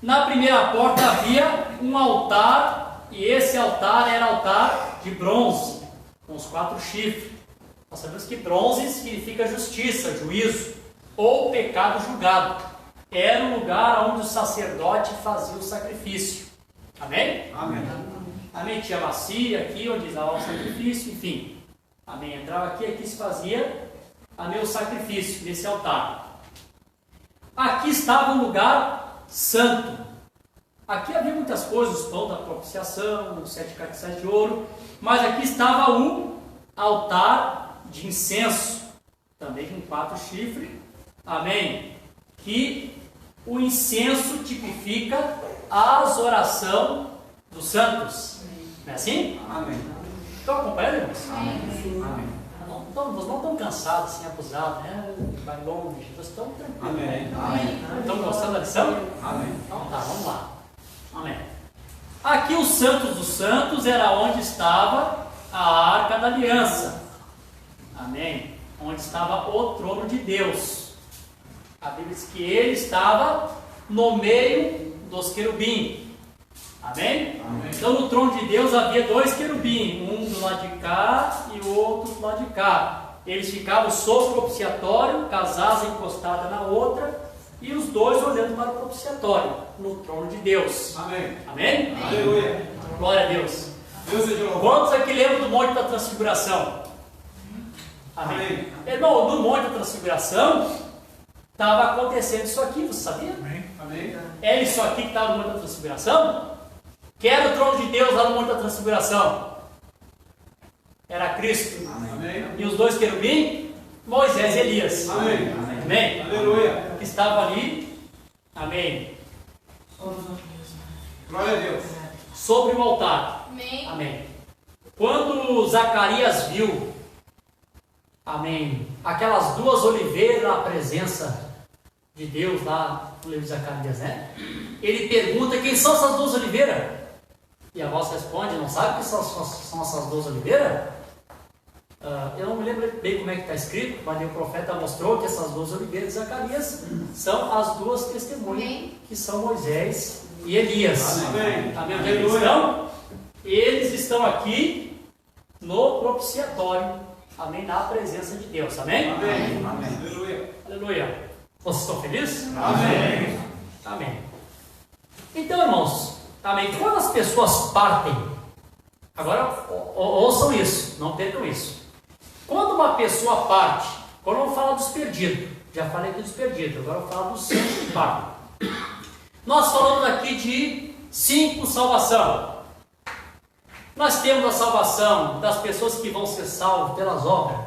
Na primeira porta havia um altar, e esse altar era altar de bronze, com os 4 chifres. Nós sabemos que bronze significa justiça, juízo, ou pecado julgado. Era o lugar onde o sacerdote fazia o sacrifício. Amém? Amém. Amém? Tinha a bacia aqui, onde estava o sacrifício, enfim. Amém? Entrava aqui se fazia o sacrifício, nesse altar. Aqui estava um lugar santo. Aqui havia muitas coisas, o pão da propiciação, os 7 castiçais de ouro, mas aqui estava um altar de incenso, também com 4 chifres. Amém? Que o incenso tipifica as orações dos santos. Não é assim? Amém. Estão acompanhando, irmãos? Amém. Vocês não estão cansados, assim, abusados, né? Vai longe, vocês estão tranquilos. Amém. Amém. Estão gostando da lição? Amém. Então tá, vamos lá. Amém. Aqui os santos dos santos era onde estava a Arca da Aliança. Amém. Onde estava o trono de Deus. A Bíblia diz que ele estava no meio dos querubins. Amém? Amém. Então no trono de Deus havia 2 querubins, um do lado de cá e o outro do lado de cá. Eles ficavam sobre o propiciatório, com as asas encostadas na outra, e os 2 olhando para o propiciatório, no trono de Deus. Amém. Amém? Aleluia. Glória a Deus. Deus seja louvado. Quantos aqui lembram do Monte da Transfiguração? Amém. Amém. Irmão, no Monte da Transfiguração estava acontecendo isso aqui, você sabia? Amém. Amém. Era isso aqui que estava no Monte da Transfiguração? Que era o trono de Deus lá no Monte da Transfiguração? Era Cristo. Amém. E os 2 querubins? Moisés e Elias. Amém. Amém? Aleluia. Que estavam ali. Amém. Glória a Deus. Sobre o altar. Amém. Amém. Quando Zacarias viu, amém, aquelas 2 oliveiras na presença de Deus lá no livro de Zacarias, né? Ele pergunta: quem são essas 2 oliveiras? E a voz responde: não sabe que são essas 2 oliveiras? Eu não me lembro bem como é que está escrito, mas o profeta mostrou que essas 2 oliveiras de Zacarias são as 2 testemunhas, que são Moisés e Elias. Amém. Amém. Onde eles estão? Eles estão aqui no propiciatório. Amém. Na presença de Deus. Amém? Amém. Amém. Aleluia. Aleluia. Vocês estão felizes? Amém. Amém. Então, irmãos, amém. Quando as pessoas partem, agora ouçam isso, não percam isso. Quando uma pessoa parte, quando eu vou falar dos perdidos, já falei dos perdidos, agora eu vou falar dos santos que partem. Nós falamos aqui de 5 salvação. Nós temos a salvação das pessoas que vão ser salvas pelas obras.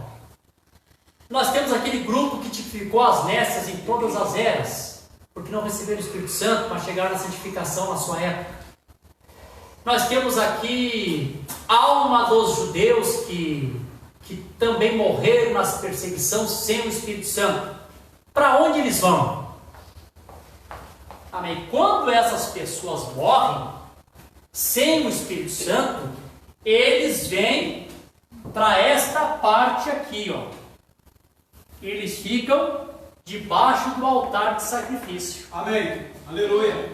Nós temos aquele grupo que tipificou as nécias em todas as eras, porque não receberam o Espírito Santo para chegar na santificação na sua época. Nós temos aqui a alma dos judeus que também morreram nas perseguições sem o Espírito Santo. Para onde eles vão? Amém? Quando essas pessoas morrem sem o Espírito Santo, eles vêm para esta parte aqui, ó. Eles ficam debaixo do altar de sacrifício. Amém. Aleluia.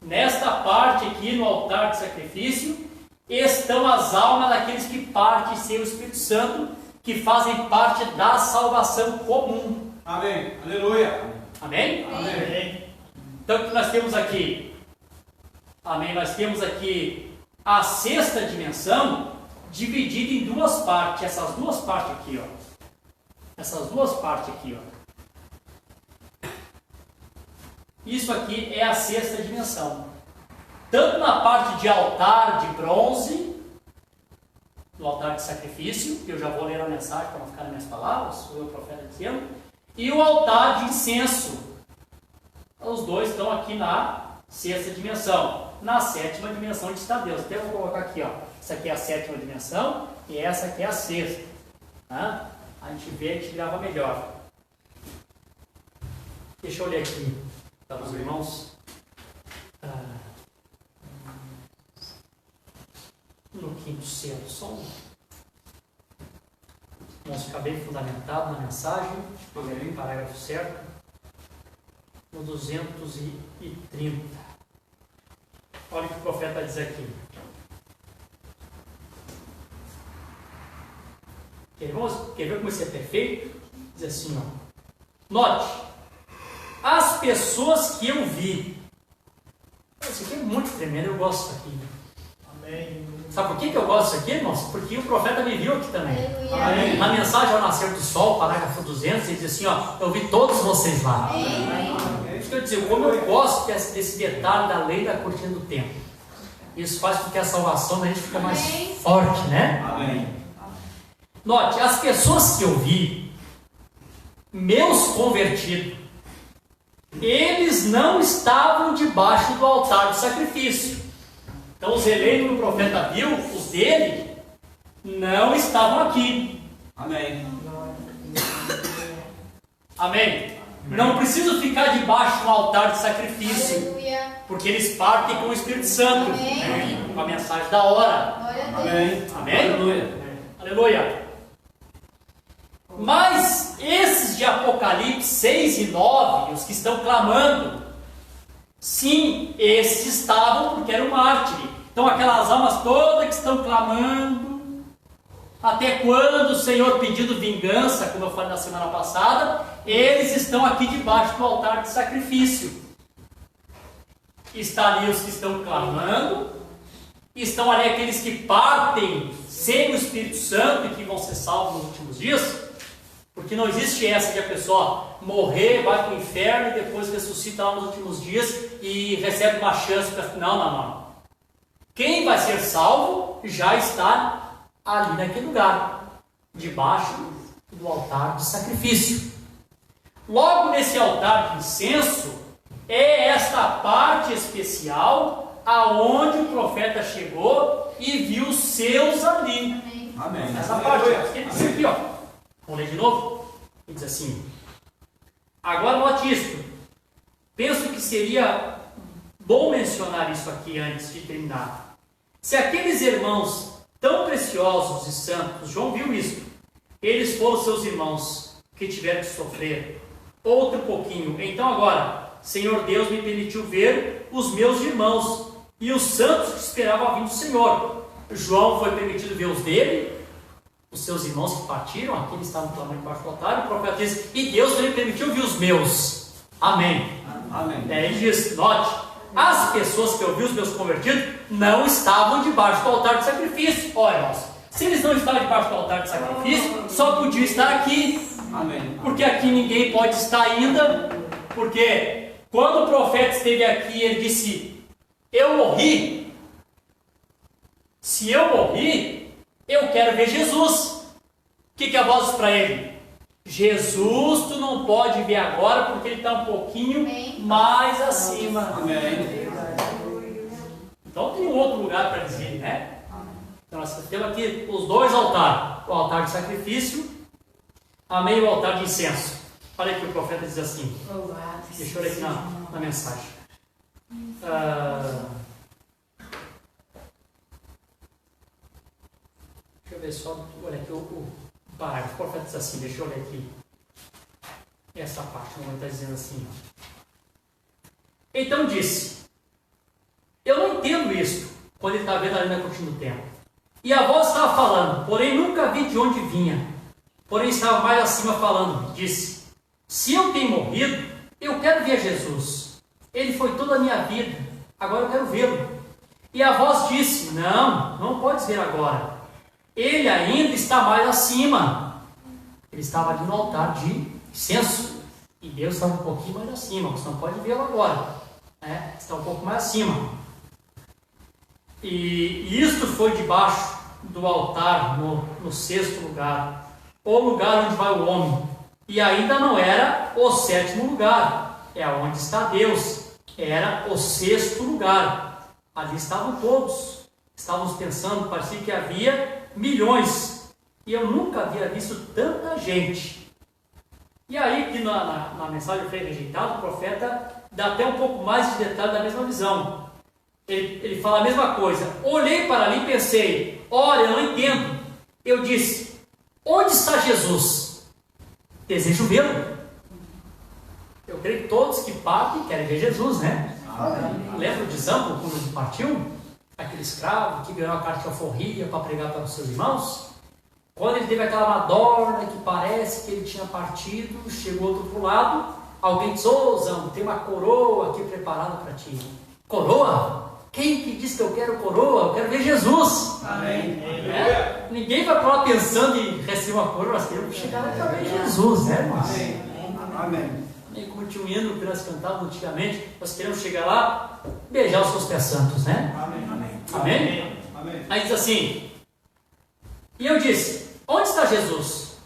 Nesta parte aqui, no altar de sacrifício, estão as almas daqueles que partem sem o Espírito Santo, que fazem parte da salvação comum. Amém. Aleluia. Amém? Amém. Então, o que nós temos aqui? Amém? Nós temos aqui a sexta dimensão dividida em 2 partes. Essas 2 partes aqui, ó. Essas 2 partes aqui, ó. Isso aqui é a sexta dimensão. Tanto na parte de altar de bronze, no altar de sacrifício, que eu já vou ler a mensagem para não ficar nas minhas palavras, sou eu o profeta dizendo, e o altar de incenso. Os dois estão aqui na sexta dimensão. Na 7ª dimensão está Deus. Então eu vou colocar aqui, ó. Essa aqui é a 7ª dimensão e essa aqui é a sexta. Tá? A gente vê, a gente grava melhor. Deixa eu ler aqui para os irmãos. No 5º selo, só um. Vamos ficar bem fundamentado na mensagem. Peguei o parágrafo certo. No 230. Olha o que o profeta diz aqui. Quer ver como isso é perfeito? Diz assim, ó. Note, as pessoas que eu vi. Isso aqui é muito tremendo, eu gosto disso aqui. Amém. Sabe por que eu gosto disso aqui, irmãos? Porque o profeta me viu aqui também. Amém. Na mensagem ao nascer do sol, parágrafo 200, ele diz assim, ó, eu vi todos vocês lá. Amém. Isso quer dizer, como eu gosto desse detalhe da lei da cortina do tempo. Isso faz com que a salvação da gente fique mais forte, né? Amém. Note, as pessoas que eu vi, meus convertidos, eles não estavam debaixo do altar de sacrifício. Então os eleitos do profeta viu, os dele, não estavam aqui. Amém. Amém. Não preciso ficar debaixo do altar de sacrifício. Aleluia. Porque eles partem com o Espírito Santo. Amém. Com a mensagem da hora. Glória a Deus. Amém. Amém? Aleluia. Aleluia. Mas esses de Apocalipse 6 e 9, os que estão clamando, sim, esses estavam porque eram mártires. Então aquelas almas todas que estão clamando, até quando o Senhor pedindo vingança, como eu falei na semana passada, eles estão aqui debaixo do altar de sacrifício. Está ali os que estão clamando, estão ali aqueles que partem sem o Espírito Santo e que vão ser salvos nos últimos dias. Porque não existe essa de a pessoa morrer, vai para o inferno e depois ressuscita lá nos últimos dias e recebe uma chance para... Não. Quem vai ser salvo já está ali naquele lugar, debaixo do altar de sacrifício. Logo nesse altar de incenso, é esta parte especial aonde o profeta chegou e viu os seus ali. Amém. Essa parte, ele diz aqui, ó. Vamos ler de novo? Ele diz assim: agora note isto. Penso que seria bom mencionar isso aqui antes de terminar. Se aqueles irmãos tão preciosos e santos, João viu isso, eles foram seus irmãos que tiveram que sofrer outro pouquinho. Então agora, Senhor Deus me permitiu ver os meus irmãos e os santos que esperavam a vinda do Senhor. João foi permitido ver os dele, os seus irmãos que partiram, aqueles estavam clamando embaixo do altar, o profeta diz, e Deus me permitiu ver os meus. Amém. Amém. Ele diz, note, as pessoas que eu vi, os meus convertidos, não estavam debaixo do altar de sacrifício. Olha, irmãos, se eles não estavam debaixo do altar de sacrifício, só podiam estar aqui. Amém. Porque aqui ninguém pode estar ainda, porque quando o profeta esteve aqui, ele disse: eu morri. Se eu morri, eu quero ver Jesus. O que a voz diz para ele? Jesus, tu não pode ver agora, porque ele está um pouquinho mais acima. Amém. Então tem um outro lugar para dizer, né? Então nós temos aqui os dois altares: o altar de sacrifício, amém, e o altar de incenso. Olha que o profeta diz assim. Deixa eu ler aqui na mensagem. Deixa eu ver só. Olha aqui o parágrafo. O profeta diz assim. Deixa eu ler aqui essa parte. O homem está dizendo assim. Então disse: eu não entendo isso. Quando ele está vendo ali na cortina do templo. E a voz estava falando, porém nunca vi de onde vinha. Porém estava mais acima falando. Disse: se eu tenho morrido, eu quero ver Jesus. Ele foi toda a minha vida, agora eu quero vê-lo. E a voz disse: não podes ver agora. Ele ainda está mais acima. Ele estava ali no altar de incenso. E Deus estava um pouquinho mais acima. Você não pode vê-lo agora, né? Está um pouco mais acima. E isto foi debaixo do altar, no sexto lugar, o lugar onde vai o homem. E ainda não era o sétimo lugar, é onde está Deus. Era o sexto lugar. Ali estavam todos. Estávamos pensando, parecia que havia milhões. E eu nunca havia visto tanta gente. E aí, que na mensagem foi rejeitado, o profeta dá até um pouco mais de detalhe da mesma visão. Ele fala a mesma coisa. Olhei para ali e pensei: olha, eu não entendo. Eu disse: onde está Jesus? Desejo vê-lo. Eu creio que todos que partem querem ver Jesus, né? Lembra de Zambo, quando ele partiu? Aquele escravo que ganhou a carta de alforria para pregar para os seus irmãos? Quando ele teve aquela madorna que parece que ele tinha partido, chegou do outro lado, alguém disse: ô Zambo, tem uma coroa aqui preparada para ti. Coroa? Quem que diz que eu quero coroa? Eu quero ver Jesus. Amém. Ninguém vai para lá pensando em receber uma coroa. Nós queremos chegar lá para ver Jesus, né, irmãos? Amém. Como tinha um hino que nós cantávamos antigamente, nós queremos chegar lá, beijar os seus pés santos, né? Amém? Amém. Aí diz assim: e eu disse: onde está Jesus?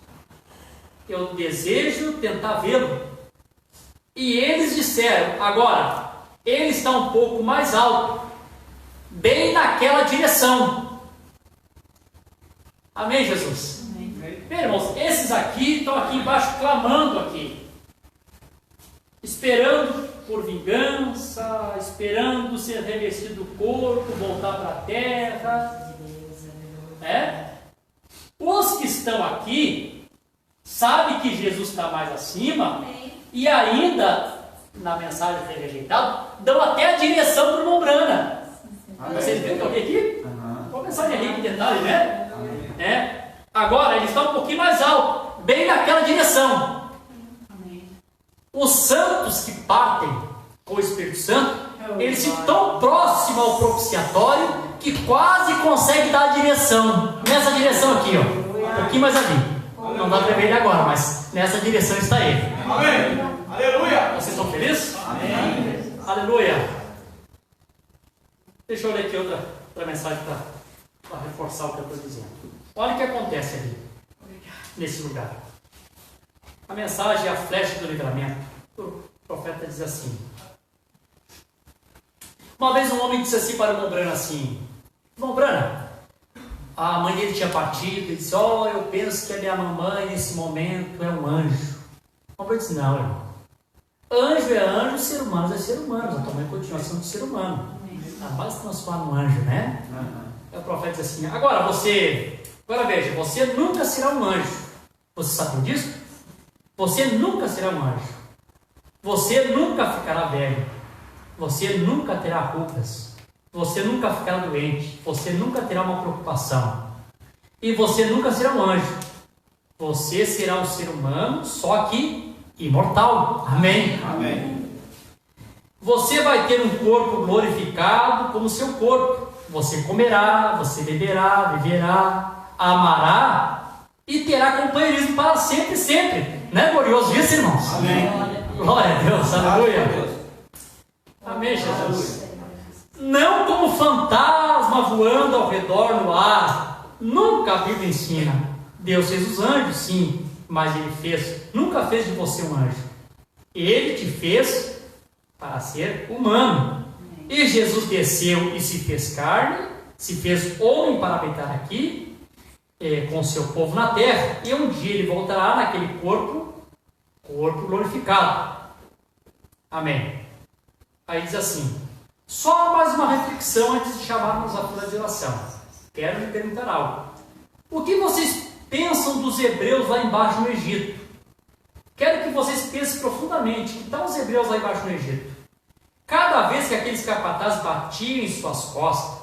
Eu desejo tentar vê-lo. E eles disseram: agora, ele está um pouco mais alto, bem naquela direção. Amém, Jesus? Amém. Bem, irmãos, esses aqui estão aqui embaixo clamando aqui, esperando por vingança, esperando ser revestido do corpo, voltar para a terra. Os que estão aqui sabem que Jesus está mais acima e ainda, na mensagem que foi rejeitado, dão até a direção para o irmão Brana. Vocês viram que eu vi aqui? Uma mensagem rica em detalhe, né? Agora, ele está um pouquinho mais alto, bem naquela direção. Os santos que partem com o Espírito Santo, eles ficam tão próximos ao propiciatório que quase conseguem dar a direção. Nessa direção aqui, ó. Um pouquinho mais ali. Não dá para ver ele agora, mas nessa direção está ele. Amém. Aleluia. Vocês estão felizes? Amém. Aleluia. Deixa eu ler aqui outra mensagem para reforçar o que eu estou dizendo. Olha o que acontece ali, nesse lugar. A mensagem é a flecha do livramento. O profeta diz assim: uma vez um homem disse assim para o irmão Brana assim: irmão Brana, a mãe dele tinha partido, ele disse: ó, eu penso que a minha mamãe nesse momento é um anjo. O irmão disse: não, irmão, anjo é anjo, ser humano é ser humano, a tua mãe continua sendo ser humano. Não vai se transformar num anjo, né? Aí o profeta diz assim: agora veja, você nunca será um anjo. Você sabe disso? Você nunca será um anjo. Você nunca ficará velho. Você nunca terá rugas. Você nunca ficará doente. Você nunca terá uma preocupação. E você nunca será um anjo. Você será um ser humano, só que imortal. Amém? Amém. Você vai ter um corpo glorificado como seu corpo. Você comerá, você beberá, viverá, amará e terá companheirismo para sempre, sempre. Não é glorioso isso, irmãos? Amém. Glória a Deus, aleluia. Amém, Jesus? Não como fantasma voando ao redor no ar. Nunca a Bíblia ensina. Deus fez os anjos, sim, mas nunca fez de você um anjo. Ele te fez para ser humano. E Jesus desceu e se fez carne, se fez homem para habitar aqui, com o seu povo na terra. E um dia ele voltará naquele corpo glorificado. Amém. Aí diz assim: só mais uma reflexão antes de chamarmos a fila de oração. Quero lhe perguntar algo. O que vocês pensam dos hebreus lá embaixo no Egito? Quero que vocês pensem profundamente. Que tal os hebreus lá embaixo no Egito? Cada vez que aqueles capatazes batiam em suas costas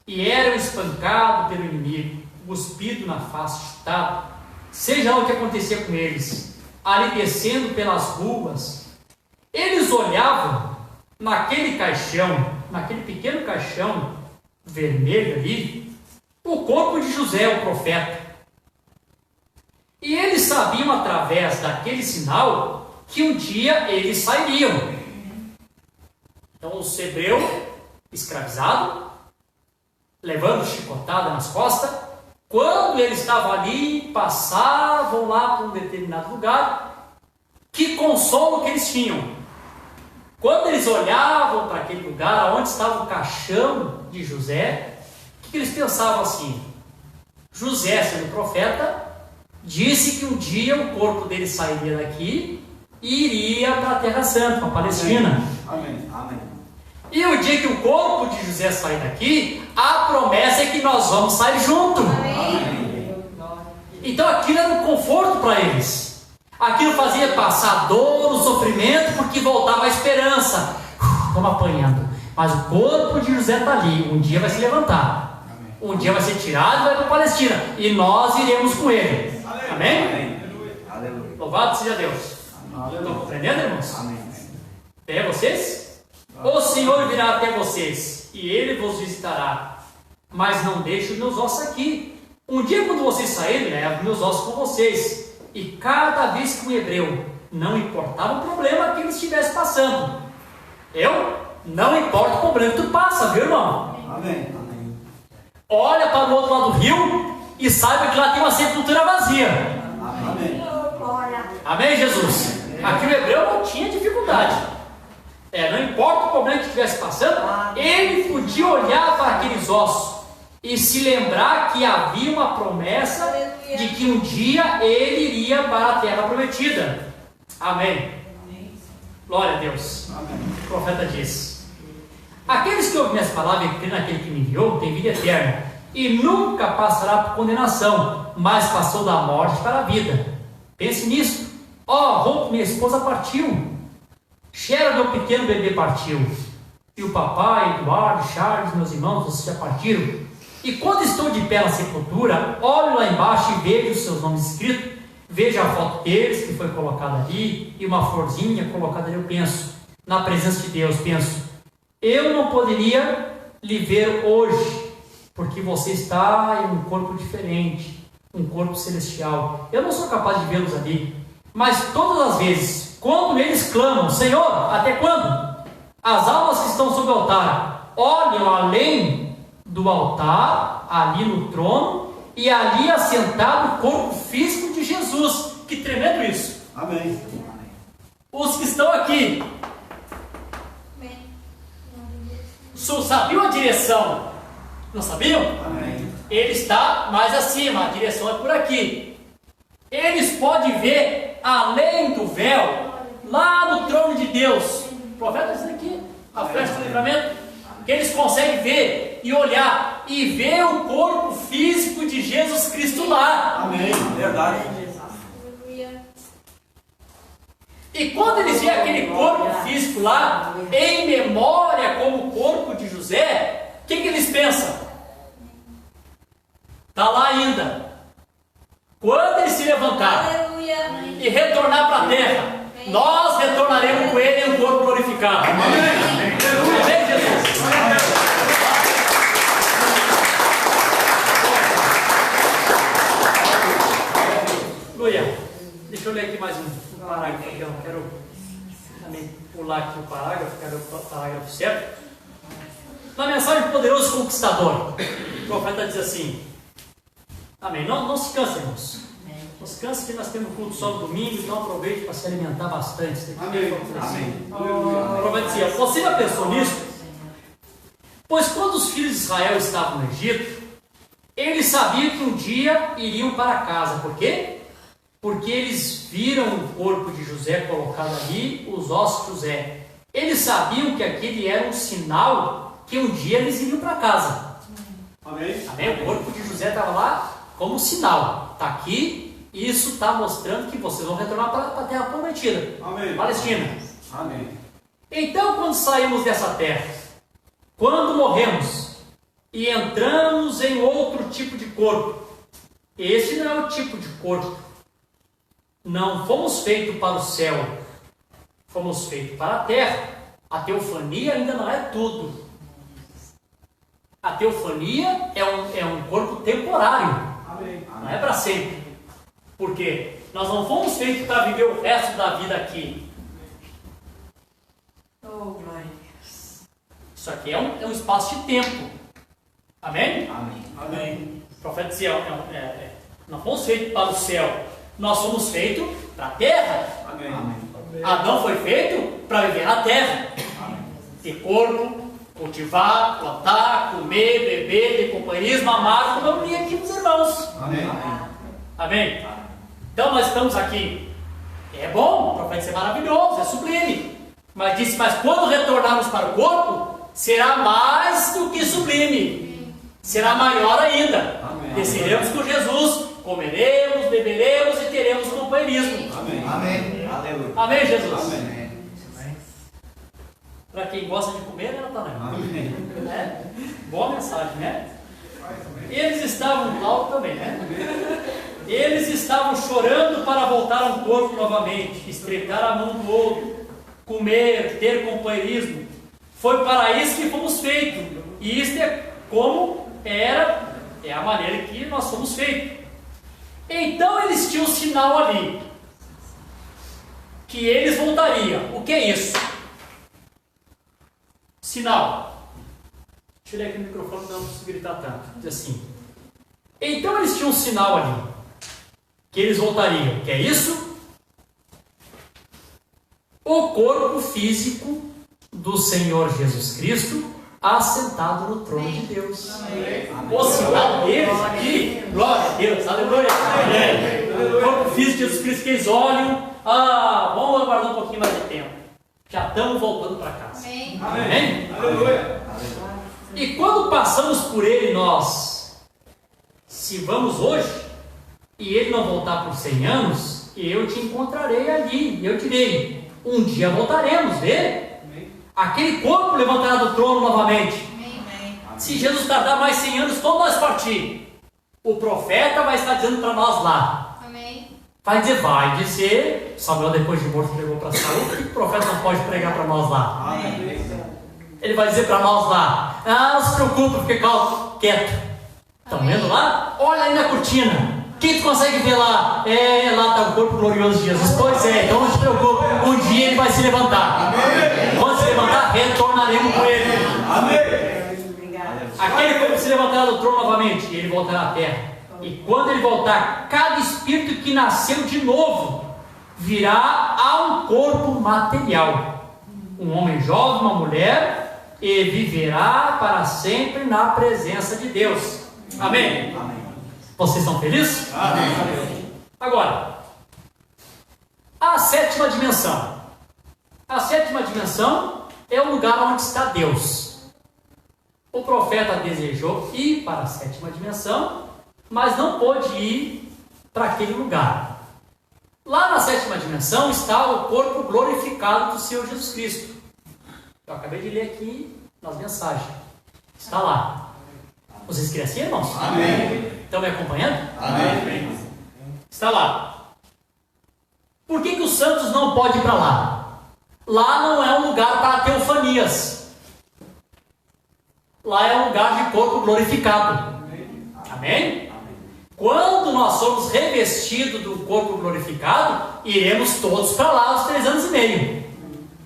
e eram espancados pelo inimigo, cuspido na face, chutado, seja lá o que acontecia com eles, ali descendo pelas ruas, eles olhavam naquele caixão, naquele pequeno caixão vermelho ali, o corpo de José, o profeta. E eles sabiam através daquele sinal que um dia eles sairiam. Então os hebreus, escravizados, levando chicotada nas costas, quando eles estavam ali, passavam lá para um determinado lugar, que consolo que eles tinham. Quando eles olhavam para aquele lugar onde estava o caixão de José, o que eles pensavam assim? José, sendo profeta, disse que um dia o corpo dele sairia daqui e iria para a Terra Santa, para a Palestina. Amém. Amém. E o dia que o corpo de José sair daqui, a promessa é que nós vamos sair junto. Amém. Então aquilo era um conforto para eles. Aquilo fazia passar dor, o sofrimento, porque voltava a esperança. Estamos apanhando. Mas o corpo de José está ali. Um dia vai se levantar. Um dia vai ser tirado e vai para a Palestina. E nós iremos com ele. Amém? Aleluia. Louvado seja Deus. Estão compreendendo, irmãos? Amém. Até vocês? O Senhor virá até vocês e Ele vos visitará. Mas não deixe os meus ossos aqui. Um dia quando vocês saírem, levo meus ossos com vocês. E cada vez que um hebreu, não importava o problema que ele estivesse passando, não importa o problema que tu passa, viu, irmão? Amém. Amém. Olha para o outro lado do rio e saiba que lá tem uma sepultura vazia. Amém. Amém, Jesus? Aqui o hebreu não tinha dificuldade. Não importa o problema que estivesse passando, ele podia olhar para aqueles ossos e se lembrar que havia uma promessa de que um dia ele iria para a terra prometida. Amém. Glória a Deus. Amém. O profeta diz: aqueles que ouvem minhas palavras e creem naquele que me enviou têm vida eterna e nunca passará por condenação, mas passou da morte para a vida. Pense nisso. Roupa, minha esposa partiu. Xera, meu pequeno bebê, partiu. E o papai, Eduardo, Charles, meus irmãos, vocês já partiram. E quando estou de pé na sepultura, olho lá embaixo e vejo os seus nomes escritos, vejo a foto deles que foi colocada ali, e uma florzinha colocada ali. Eu penso, na presença de Deus, eu não poderia lhe ver hoje, porque você está em um corpo diferente, um corpo celestial. Eu não sou capaz de vê-los ali, mas todas as vezes, quando eles clamam, Senhor, até quando? As almas que estão sob o altar olham além do altar, ali no trono, e ali assentado o corpo físico de Jesus. Que tremendo isso! Amém. Os que estão aqui sabiam a direção? Não sabiam? Amém. Ele está mais acima, a direção é por aqui. Eles podem ver além do véu, lá no trono de Deus. O profeta diz aqui, a festa do livramento, que eles conseguem ver e olhar e ver o corpo físico de Jesus Cristo lá. Amém. Verdade. E quando eles veem aquele corpo físico lá, em memória como o corpo de José, o que eles pensam? Está lá ainda. Quando ele se levantar e retornar para a terra, nós retornaremos com ele em um corpo glorificado. Amém, Jesus? Aleluia. Deixa eu ler aqui mais um parágrafo aqui, eu quero também pular aqui o parágrafo, quero o parágrafo certo. Na mensagem Poderoso Conquistador, o profeta diz assim, amém, não se canse, irmãos, não se canse que nós temos culto só no domingo, então aproveite para se alimentar bastante. Amém. O profeta dizia, você já pensou nisso? Pois quando os filhos de Israel estavam no Egito, eles sabiam que um dia iriam para casa. Por quê? Porque eles viram o corpo de José colocado ali, os ossos de José. Eles sabiam que aquele era um sinal que um dia eles iriam para casa. Amém. Amém? O corpo de José estava lá como sinal. Está aqui, isso está mostrando que vocês vão retornar para a terra prometida. Amém. Palestina. Amém. Então, quando saímos dessa terra, quando morremos e entramos em outro tipo de corpo, esse não é o tipo de corpo. Não fomos feitos para o céu, fomos feitos para a terra. A teofania ainda não é tudo. A teofania é um corpo temporário, Amém. não é para sempre. Por quê? Nós não fomos feitos para viver o resto da vida aqui. Oh, glória. Isso aqui é um espaço de tempo. Amém? Amém. Amém. O profeta dizia, não fomos feitos para o céu, nós fomos feitos para a terra. Amém. Adão foi feito para viver na terra. Ter corpo, cultivar, plantar, comer, beber, ter companheirismo, amar, como eu li aqui dos irmãos. Amém. Amém? Então nós estamos aqui. É bom, o profeta é maravilhoso, é sublime. Mas disse, mas quando retornarmos para o corpo, será mais do que sublime. Será maior ainda. Amém. Desceremos com Jesus, comeremos, beberemos e teremos companheirismo. Amém. Amém. Aleluia. Amém, Jesus? Amém. Para quem gosta de comer, né, Natanael? Amém. É? Boa mensagem, né? Eles estavam lá também, né? Eles estavam chorando para voltar ao corpo novamente, estreitar a mão do outro, comer, ter companheirismo. Foi para isso que fomos feitos. E isso é como é a maneira que nós fomos feitos. Então eles tinham um sinal ali, que eles voltariam. O que é isso? Sinal. Deixa eu ler aqui no microfone, não preciso gritar tanto. Diz assim. Então eles tinham um sinal ali, que eles voltariam. Que é isso? O corpo físico do Senhor Jesus Cristo assentado no trono de Deus. O sinal deles aqui, glória a Deus, aleluia. O corpo físico de Jesus Cristo que eles olham, vamos aguardar um pouquinho mais de tempo. Já estamos voltando para casa. Amém. Amém? Aleluia. E quando passamos por ele, nós, se vamos hoje, e ele não voltar por 100 anos, eu te encontrarei ali, e eu direi, um dia voltaremos, vê? Aquele corpo levantará do trono novamente. Amém. Se Jesus tardar mais 100 anos, quando nós partir, o profeta vai estar dizendo para nós lá, Amém. vai dizer, Samuel depois de morto pregou para Saul, o que o profeta não pode pregar para nós lá? Amém. Ele vai dizer para nós lá, não se preocupe, fique calmo, quieto. Estão vendo lá? Olha aí na cortina. Quem tu consegue ver lá? Lá está o corpo glorioso de Jesus. Pois é, então não se preocupe, um dia ele vai se levantar. Quando se levantar, retornaremos com ele. Aquele corpo se levantará do trono novamente, e ele voltará à terra. E quando ele voltar, cada espírito que nasceu de novo virá a um corpo material. Um homem jovem, uma mulher, e viverá para sempre na presença de Deus. Amém? Vocês estão felizes? Amém. Agora, a sétima dimensão. A sétima dimensão é o lugar onde está Deus. O profeta desejou ir para a sétima dimensão, mas não pôde ir para aquele lugar. Lá na sétima dimensão está o corpo glorificado do Senhor Jesus Cristo. Eu acabei de ler aqui nas mensagens. Está lá. Vocês querem assim, irmãos? Amém. Estão me acompanhando? Amém. Está lá. Por que os santos não podem ir para lá? Lá não é um lugar para teofanias. Lá é um lugar de corpo glorificado. Amém? Quando nós somos revestidos do corpo glorificado, iremos todos para lá aos 3 anos e meio.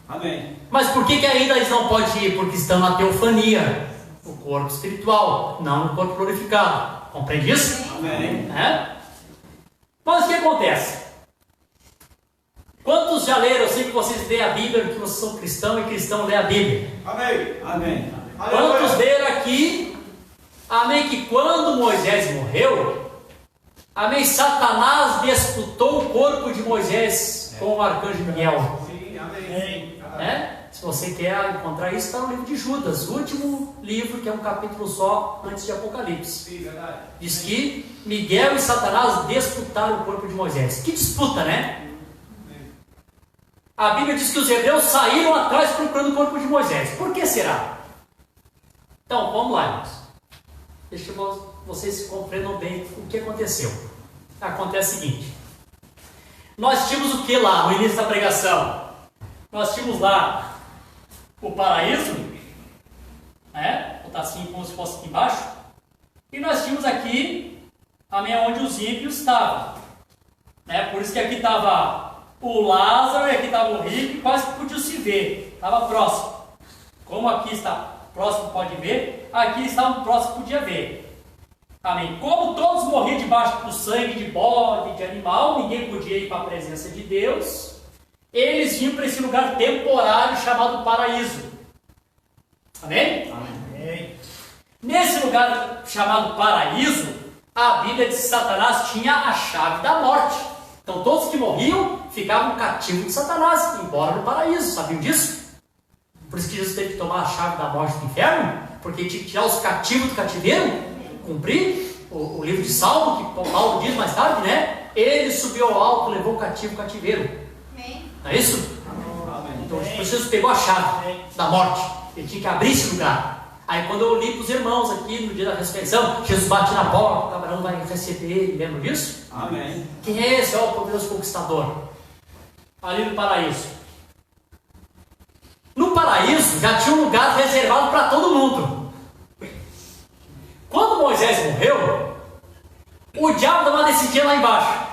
Amém. Mas por que ainda eles não podem ir? Porque estão na teofania, o corpo espiritual, não no corpo glorificado. Compreende isso? Amém. Mas o que acontece? Quantos já leram? Eu sei que vocês lêem a Bíblia, que vocês são cristãos e cristão lê a Bíblia. Amém. Amém. Quantos leram aqui, amém, que quando Moisés morreu, amém, Satanás disputou o corpo de Moisés com o arcanjo Miguel. Sim, amém. Se você quer encontrar isso, está no livro de Judas, o último livro, que é um capítulo só antes de Apocalipse. Sim, verdade. Diz que Miguel e Satanás disputaram o corpo de Moisés. Que disputa, né? A Bíblia diz que os hebreus saíram atrás procurando o corpo de Moisés. Por que será? Então, vamos lá, irmãos. Deixa vocês compreendam bem o que aconteceu. Acontece o seguinte. Nós tínhamos o que lá no início da pregação? Nós tínhamos lá o paraíso, né? Vou botar assim como se fosse aqui embaixo. E nós tínhamos aqui, amém, onde os ímpios estavam. Né? Por isso que aqui estava o Lázaro e aqui estava o rico, quase que podiam se ver. Estava próximo. Como aqui está próximo, pode ver. Aqui estava próximo, podia ver. Amém. Como todos morriam debaixo do sangue de bode, de animal, ninguém podia ir para a presença de Deus. Eles vinham para esse lugar temporário chamado paraíso. Amém? Amém. Nesse lugar chamado paraíso, a Bíblia diz que Satanás tinha a chave da morte. Então todos que morriam ficavam cativos de Satanás, embora no paraíso. Sabiam disso? Por isso que Jesus teve que tomar a chave da morte do inferno, porque tinha que tirar os cativos do cativeiro, cumprir o livro de Salmo, que Paulo diz mais tarde, né? Ele subiu ao alto, levou o cativo cativeiro. Não é isso? Então Jesus pegou a chave da morte. Ele tinha que abrir esse lugar. Aí quando eu li para os irmãos aqui no dia da ressurreição, Jesus bate na porta, o camarão vai receber ele. Lembra disso? Amém. Quem é esse? Ó, o poderoso conquistador. Ali no paraíso. No paraíso já tinha um lugar reservado para todo mundo. Quando Moisés morreu, o diabo dava uma decidinha lá embaixo.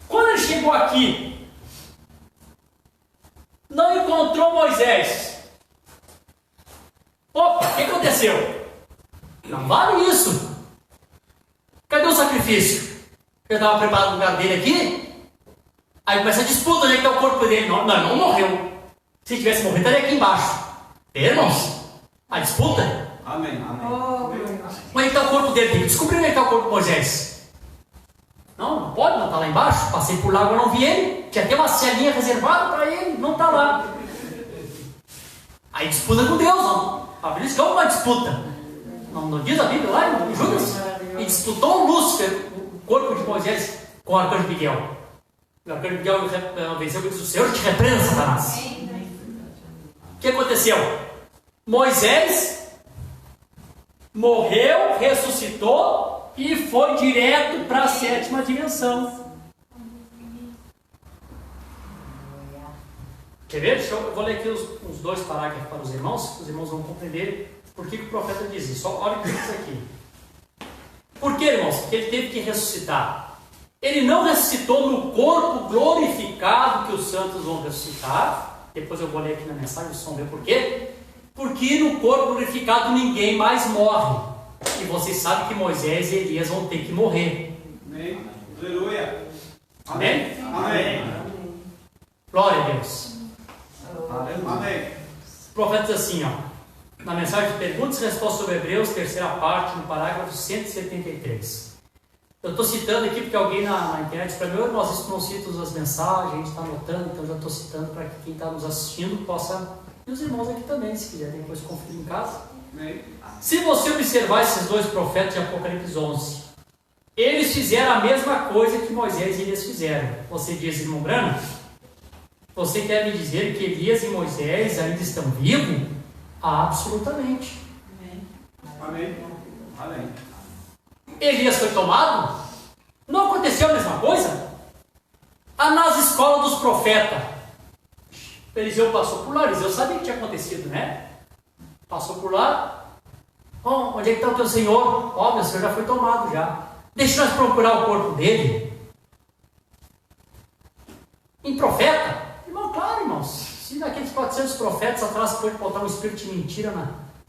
Quando ele chegou aqui, não encontrou Moisés. Opa, o que aconteceu? Não vale isso. Cadê o sacrifício? Ele estava preparado no lugar dele aqui. Aí começa a disputa, onde é que está o corpo dele? Não morreu. Se tivesse morrido, estaria aqui embaixo. Irmãos, a disputa. Amém. Amém. Onde é que está o corpo dele? Tem que descobrir onde é que está o corpo de Moisés. Não pode, não está lá embaixo. Passei por lá, agora não vi ele. Tinha até uma celinha reservada para ele, não está lá. Aí disputa com Deus, não. A Bíblia diz que é uma disputa. Não diz a Bíblia lá em Judas? E disputou Lúcifer, o corpo de Moisés, com o arcanjo Miguel. O arcanjo Miguel venceu e disse: o Senhor te repreenda, Satanás. O que aconteceu? Moisés morreu, ressuscitou e foi direto para a 7ª dimensão. Quer ver? Eu vou ler aqui uns 2 parágrafos para os irmãos vão compreender por que o profeta diz isso. Olha o que diz aqui. Por que, irmãos? Porque ele teve que ressuscitar. Ele não ressuscitou no corpo glorificado que os santos vão ressuscitar. Depois eu vou ler aqui na mensagem, vocês vão ver por quê. Porque no corpo glorificado ninguém mais morre. E vocês sabem que Moisés e Elias vão ter que morrer. Amém. Aleluia. Amém? Amém. Glória a Deus. Amém. O profeta diz assim, ó, na mensagem de perguntas e respostas sobre Hebreus, 3ª parte, no parágrafo 173. Eu estou citando aqui porque alguém na internet disse para mim: nós isso não cita as mensagens, a gente está anotando, então eu já estou citando para que quem está nos assistindo possa, e os irmãos aqui também, se quiserem depois conferir em casa. Amém. Se você observar esses 2 profetas de Apocalipse 11, eles fizeram a mesma coisa que Moisés e Elias fizeram. Você diz, irmão Brano, você quer me dizer que Elias e Moisés ainda estão vivos? Absolutamente. Amém. Amém. Elias foi tomado? Não aconteceu a mesma coisa? Nas escolas dos profetas, Eliseu passou por lá. Eliseu sabia que tinha acontecido, né? Passou por lá. Onde é que está o teu Senhor? Meu Senhor já foi tomado já. Deixa nós procurar o corpo dele. Em profeta? Irmão, claro, irmãos. Se naqueles 400 profetas atrás pôde botar um espírito de mentira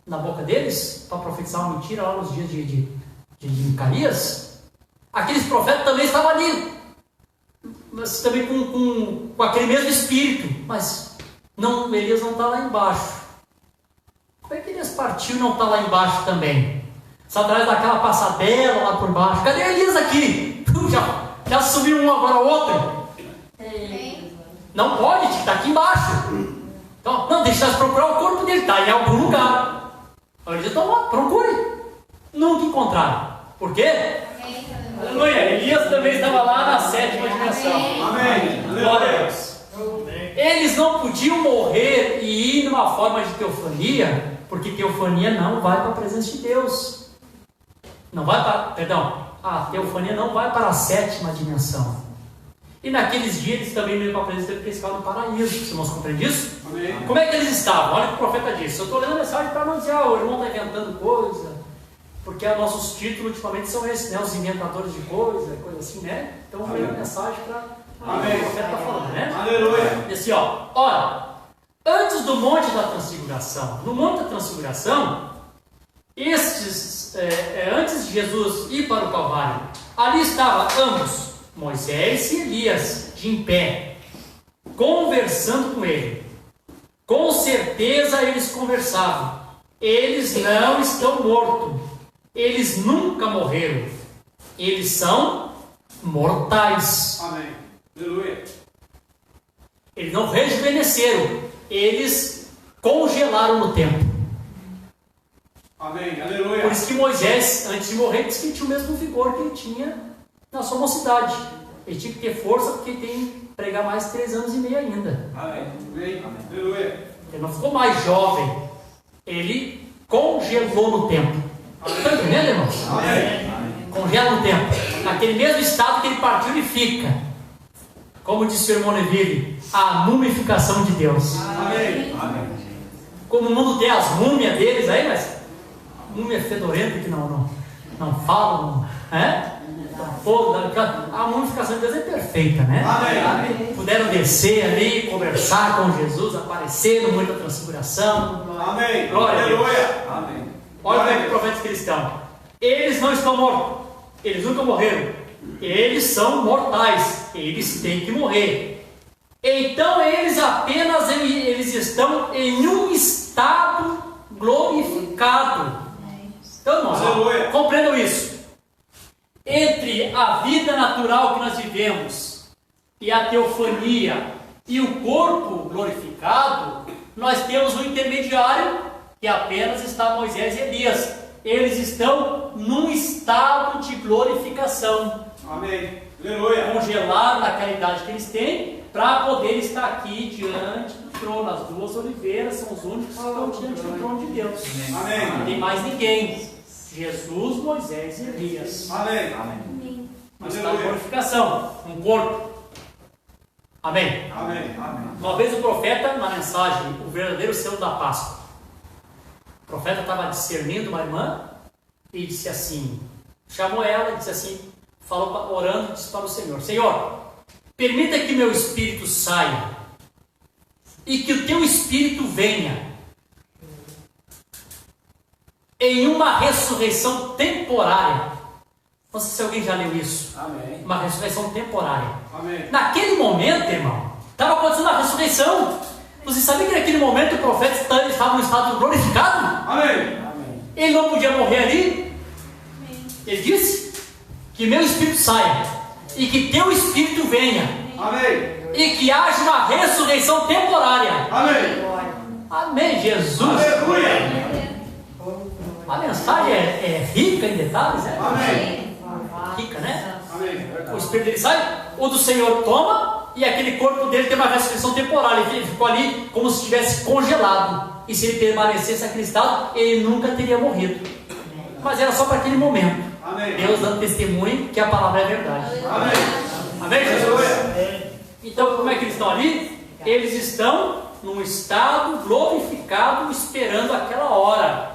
na boca deles, para profetizar uma mentira lá nos dias de Micaias, aqueles profetas também estavam ali, mas também com aquele mesmo espírito, mas não, Elias não está lá embaixo. Como é que Elias partiu e não está lá embaixo também? Está atrás daquela passadela lá por baixo. Cadê Elias aqui? Já subiu um, agora outro. Não pode, está aqui embaixo. Então, não, deixa nós procurar o corpo dele, está em algum lugar. Então eles estão lá, procure. Nunca encontraram. Por quê? Aleluia. Elias também estava lá na 7ª dimensão. Amém. Glória a Deus. Eles não podiam morrer e ir numa forma de teofania, porque teofania não vai para a presença de Deus. Não vai para, perdão, a teofania não vai para a 7ª dimensão. E naqueles dias eles também não iam para a presença de Deus, porque eles estavam no paraíso. Os irmãos compreendem isso? Amém. Como é que eles estavam? Olha o que o profeta disse. Eu estou lendo a mensagem para não dizer, o irmão está inventando coisa, porque nossos títulos ultimamente são esses, né? Os inventadores de coisa assim, né? Então eu leio a mensagem para o profeta está falando, né? Aleluia. E assim, ora, antes do Monte da Transfiguração, no Monte da Transfiguração, antes de Jesus ir para o Calvário, ali estavam ambos, Moisés e Elias, de em pé, conversando com ele. Com certeza eles conversavam. Eles não estão mortos. Eles nunca morreram. Eles são mortais. Amém. Aleluia. Eles não rejuvenesceram. Eles congelaram no tempo. Amém. Aleluia. Por isso que Moisés, antes de morrer, disse que ele tinha o mesmo vigor que ele tinha na sua mocidade. Ele tinha que ter força porque tem que pregar mais 3 anos e meio ainda. Amém. Aleluia. Ele não ficou mais jovem. Ele congelou no tempo. Está entendendo, irmãos? Amém. Congela no tempo. Naquele mesmo estado que ele partiu, ele fica. Como disse o irmão Neville, a mumificação de Deus. Amém. Como o mundo tem as múmias deles aí, mas múmia fedorenta que não falam, né? A mumificação de Deus é perfeita, né? Amém. Puderam descer ali, conversar com Jesus, aparecer no Monte da Transfiguração. Amém. Glória a Deus. Aleluia. Amém. Olha como é que os profetas cristãos. Eles não estão mortos. Eles nunca morreram. Eles são mortais. Eles têm que morrer. Então eles estão em um estado glorificado. Então, irmãos, compreendam isso. Entre a vida natural que nós vivemos e a teofania e o corpo glorificado, nós temos um intermediário que apenas está Moisés e Elias. Eles estão num estado de glorificação. Amém. Aleluia. Congelaram naquela idade que eles têm para poder estar aqui diante do trono. As 2 oliveiras são os únicos que estão diante do trono de Deus. Amém. Não tem mais ninguém. Jesus, Moisés e Elias. Amém. Um estado de glorificação, um corpo. Amém. Amém. Uma vez o profeta, na mensagem, o verdadeiro selo da Páscoa, o profeta estava discernindo uma irmã e disse assim, chamou ela e disse assim, falou orando, disse para o Senhor, Senhor, permita que meu espírito saia e que o teu espírito venha em uma ressurreição temporária. Não sei se alguém já leu isso. Amém. Uma ressurreição temporária. Amém. Naquele momento, irmão, estava acontecendo a ressurreição. Você sabia que naquele momento o profeta estava no estado glorificado? Amém. Ele não podia morrer ali. Ele disse que meu espírito saia e que teu espírito venha. Amém. E que haja uma ressurreição temporária. Amém. Amém, Jesus. Aleluia. A mensagem é rica em detalhes, né? Amém. Rica, né? Amém. O espírito dele sai, o do Senhor toma, e aquele corpo dele tem uma ressurreição temporária. Ele ficou ali como se estivesse congelado. E se ele permanecesse naquele estado, ele nunca teria morrido. Mas era só para aquele momento. Amém. Deus dando testemunho que a palavra é verdade. Amém. Amém, Jesus? Aleluia. Então, como é que eles estão ali? Eles estão num estado glorificado, esperando aquela hora.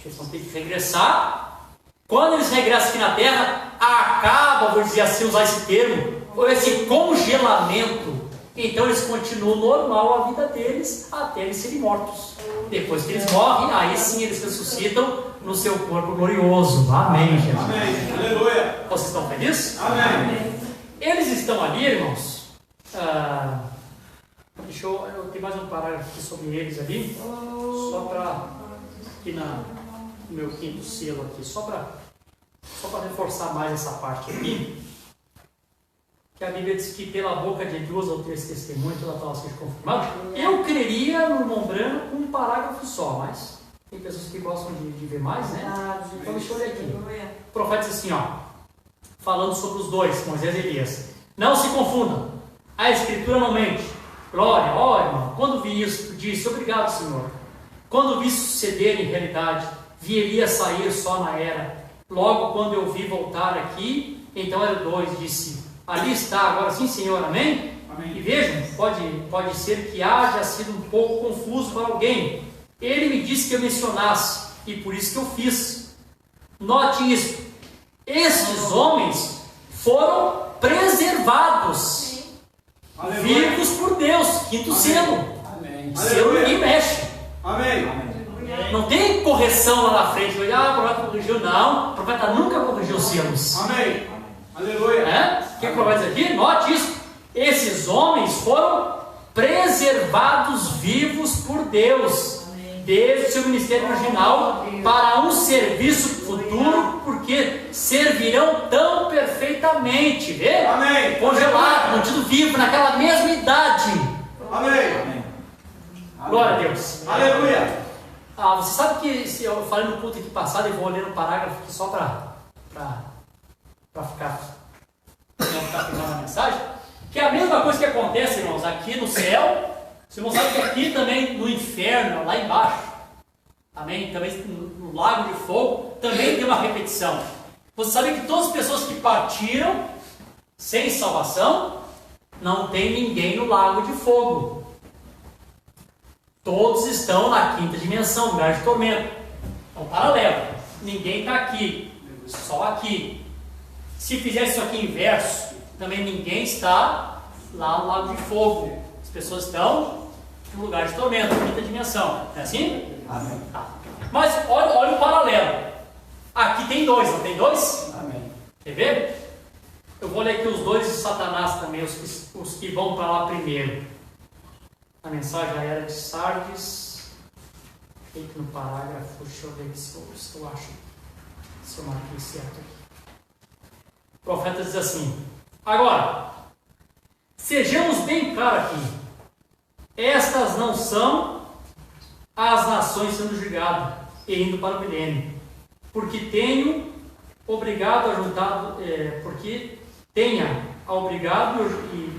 Eles vão ter que regressar. Quando eles regressam aqui na terra, acaba, vou dizer assim, usar esse termo, esse congelamento Então eles continuam normal a vida deles até eles serem mortos. Depois que eles morrem, aí sim eles ressuscitam no seu corpo glorioso. Amém, Jesus. Amém. Aleluia. Vocês estão felizes? Amém. Eles estão ali, irmãos. Deixa eu ter mais um parágrafo aqui sobre eles ali. Só para aqui no meu quinto selo aqui. Só para reforçar mais essa parte aqui. Que a Bíblia diz que pela boca de 2 ou 3 testemunhos ela estava seja confirmada. Eu creria no irmão Branco com um parágrafo só, mas tem pessoas que gostam de ver mais, né? Então deixa eu ler aqui. O profeta diz assim, falando sobre os dois, Moisés e Elias. Não se confundam, a Escritura não mente. Glória, irmão, quando vi isso, disse, obrigado, Senhor. Quando vi suceder em realidade, vi Elias sair só na era. Logo, quando eu vi voltar aqui, então era 2, disse, ali está, agora sim, Senhor, amém? Amém. E vejam, pode ser que haja sido um pouco confuso para alguém. Ele me disse que eu mencionasse, e por isso que eu fiz. Note isso, estes homens foram preservados, vivos por Deus, quinto selo. Amém. Selo ninguém mexe. Amém. Não tem correção lá na frente. O profeta corrigiu, não. O profeta nunca corrigiu os selos. Amém. Aleluia. O que o profeta diz aqui? Note isso. Esses homens foram preservados vivos por Deus, desde o seu ministério original, para um serviço futuro, porque servirão tão perfeitamente. Vê? Amém. Congelado, mantido vivo, naquela mesma idade. Amém. Glória a Deus. Aleluia. Você sabe que se eu falei no culto aqui passado, eu vou ler um parágrafo aqui só para ficar terminando a mensagem, que é a mesma coisa que acontece, irmãos, aqui no céu. Você não sabe que aqui também no inferno, lá embaixo, amém? Também no lago de fogo, também tem uma repetição. Você sabe que todas as pessoas que partiram sem salvação, não tem ninguém no lago de fogo. Todos estão na quinta dimensão, lugar de tormento. É um paralelo. Ninguém está aqui, só aqui. Se fizer isso aqui inverso, também ninguém está lá no lago de fogo. As pessoas estão no lugar de tormento, quinta dimensão. É assim? Amém. Tá. Mas olha o paralelo. Aqui tem 2, não tem 2? Amém. Quer ver? Eu vou ler aqui os 2 de Satanás também, os que vão para lá primeiro. A mensagem já era de Sardes. Aqui no parágrafo, deixa eu ver se eu acho, se eu marquei certo aqui. O profeta diz assim: agora, sejamos bem claros aqui, estas não são as nações sendo julgadas e indo para o milênio, porque tenha obrigado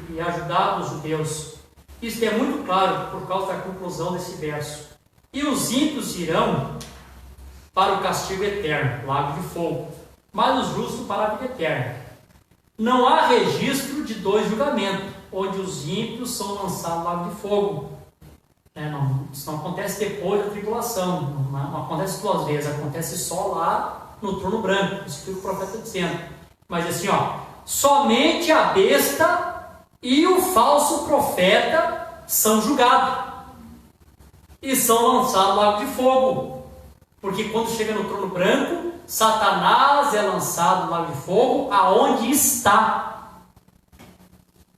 e ajudado os judeus. Isto é muito claro por causa da conclusão desse verso. E os ímpios irão para o castigo eterno, lago de fogo, mas os justos para a vida eterna. Não há registro de 2 julgamentos, onde os ímpios são lançados no lago de fogo. Isso não acontece depois da tribulação, não acontece 2 vezes, acontece só lá no trono branco. Isso que o profeta está dizendo. Mas assim, somente a besta e o falso profeta são julgados e são lançados no lago de fogo, porque quando chega no trono branco, Satanás é lançado no lago de fogo, aonde está.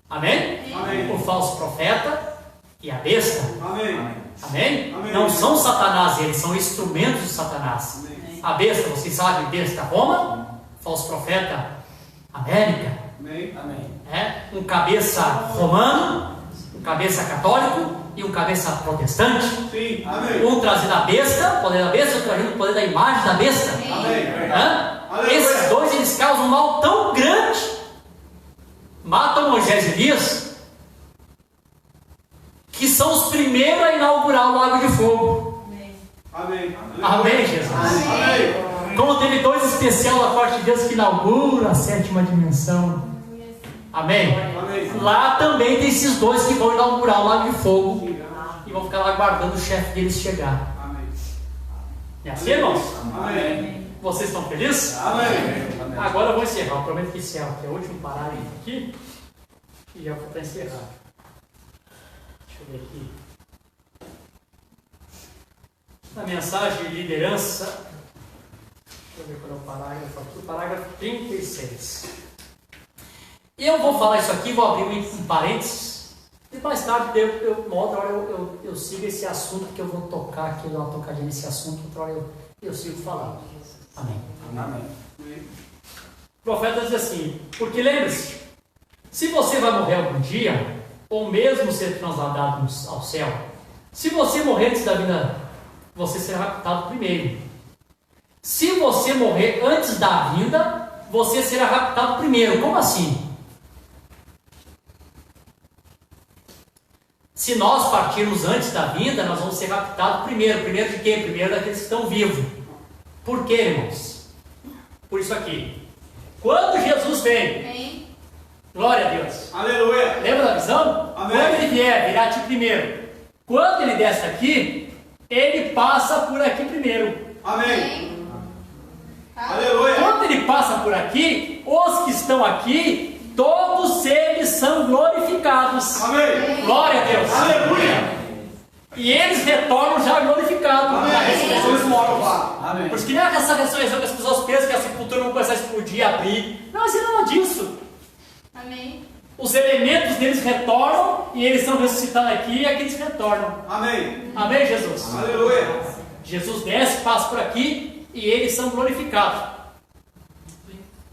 Amém? Amém. O falso profeta e a besta. Amém. Amém? Amém. Não são Satanás, eles são instrumentos de Satanás. Amém. A besta, vocês sabem, besta Roma, falso profeta América. Amém. Amém. Um cabeça romano, um cabeça católico e um cabeça protestante. Sim. Amém. Um trazendo a besta, o poder da besta, outro trazendo o poder da imagem da besta. Amém. Esses 2 eles causam um mal tão grande, matam Moisés e Elias, que são os primeiros a inaugurar o lago de fogo. Amém. Amém, Jesus. Amém. Como teve 2 especial da parte de Deus que inaugura a 7ª dimensão. Amém? Amém. Lá também tem esses 2 que vão inaugurar o lago de fogo e vão ficar lá aguardando o chefe deles chegar. Amém. É assim, irmãos? Amém. Vocês estão felizes? Amém. Agora eu vou encerrar. Eu prometo que encerro, que é o último parágrafo aqui. E já vou para encerrar. Deixa eu ver aqui. Na mensagem de liderança, deixa eu ver qual é o parágrafo aqui, o parágrafo 36. E eu vou falar isso aqui, vou abrir um parênteses, e mais tarde, uma outra hora eu sigo esse assunto que eu vou tocar aqui, dar uma tocadinha nesse assunto, outra hora eu sigo falando. Amém. Amém. O profeta diz assim, porque lembre-se, se você vai morrer algum dia, ou mesmo ser trasladado ao céu, se você morrer antes da vida, você será raptado primeiro. Se você morrer antes da vinda, você será raptado primeiro. Como assim? Se nós partirmos antes da vinda, nós vamos ser raptados primeiro. Primeiro de quem? Primeiro daqueles que estão vivos. Por quê, irmãos? Por isso aqui. Quando Jesus vem, glória a Deus. Aleluia. Lembra da visão? Amém. Quando ele vier, virá a ti primeiro. Quando ele desce aqui, ele passa por aqui primeiro. Amém. Aleluia. Quando ele passa por aqui, os que estão aqui, todos eles são glorificados. Amém. Glória a Deus. Aleluia. E eles retornam já glorificados. Amém. Na ressurreição dos mortos. Amém. Por isso que não é essa ressurreição que as pessoas pensam que a sepultura vai começar a explodir, abrir. Não, isso é nada disso. Amém. Os elementos deles retornam e eles são ressuscitados aqui e aqui eles retornam. Amém. Amém, Jesus? Aleluia. Jesus desce, passa por aqui e eles são glorificados.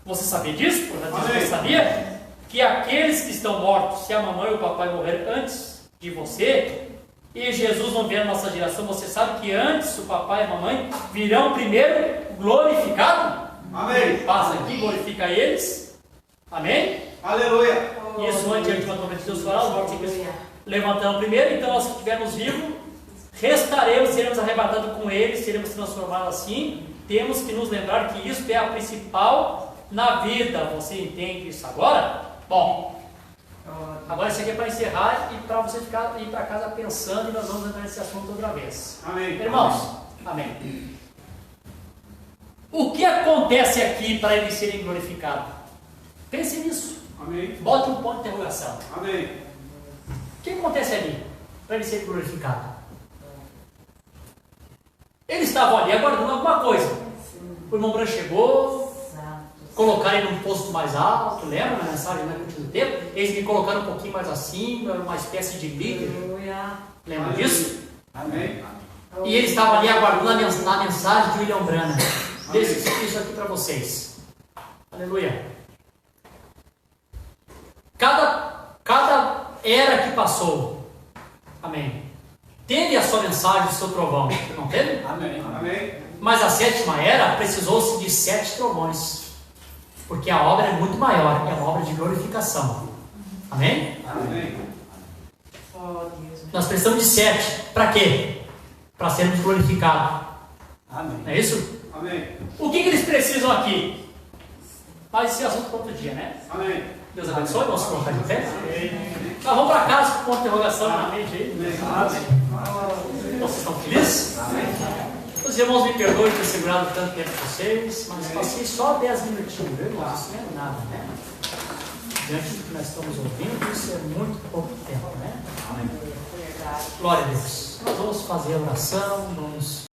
Você sabia disso? Você sabia que aqueles que estão mortos, se a mamãe ou o papai morrer antes de você, e Jesus não vier na nossa geração, você sabe que antes o papai e a mamãe virão primeiro glorificados? Amém. Passa aqui, glorifica eles. Amém? Aleluia. Isso antes de uma promessa de Deus fará, os mortos se levantarão primeiro, então nós que estivermos vivos, restaremos, seremos arrebatados com eles, seremos transformados assim. Temos que nos lembrar que isso é a principal na vida. Você entende isso agora? Bom, agora isso aqui é para encerrar e para você ir para casa pensando, e nós vamos entrar nesse assunto outra vez. Amém. Irmãos, amém. O que acontece aqui para eles serem glorificados? Pense nisso. Amém. Bote um ponto de interrogação. Amém. O que acontece ali para ele ser glorificado? Eles estavam ali aguardando alguma coisa. O irmão Branco chegou, colocaram ele num posto mais alto, lembra na mensagem, na última do tempo? Eles me colocaram um pouquinho mais acima, uma espécie de líder. Lembra disso? Amém. E ele estava ali aguardando a mensagem de William Branham. Deixa isso aqui para vocês. Aleluia. Cada era que passou, amém, teve a sua mensagem, o seu trovão, não teve? Amém. Amém. Mas a sétima era precisou-se de 7 trovões, porque a obra é muito maior, é uma obra de glorificação. Amém? Amém. Nós precisamos de 7, para quê? Para sermos glorificados. Amém. Não é isso? Amém. O que eles precisam aqui? Mas esse assunto para outro dia, né? Amém. Deus abençoe, vamos colocar de pé. Nós vamos para casa com ponto de interrogação na mente aí. Vocês estão felizes? Os irmãos me perdoem por ter segurado tanto tempo com vocês, mas passei só 10 minutinhos, viu, irmãos? Isso não é nada, né? Diante do que nós estamos ouvindo, isso é muito pouco tempo, né? Glória a Deus. Nós vamos fazer a oração, vamos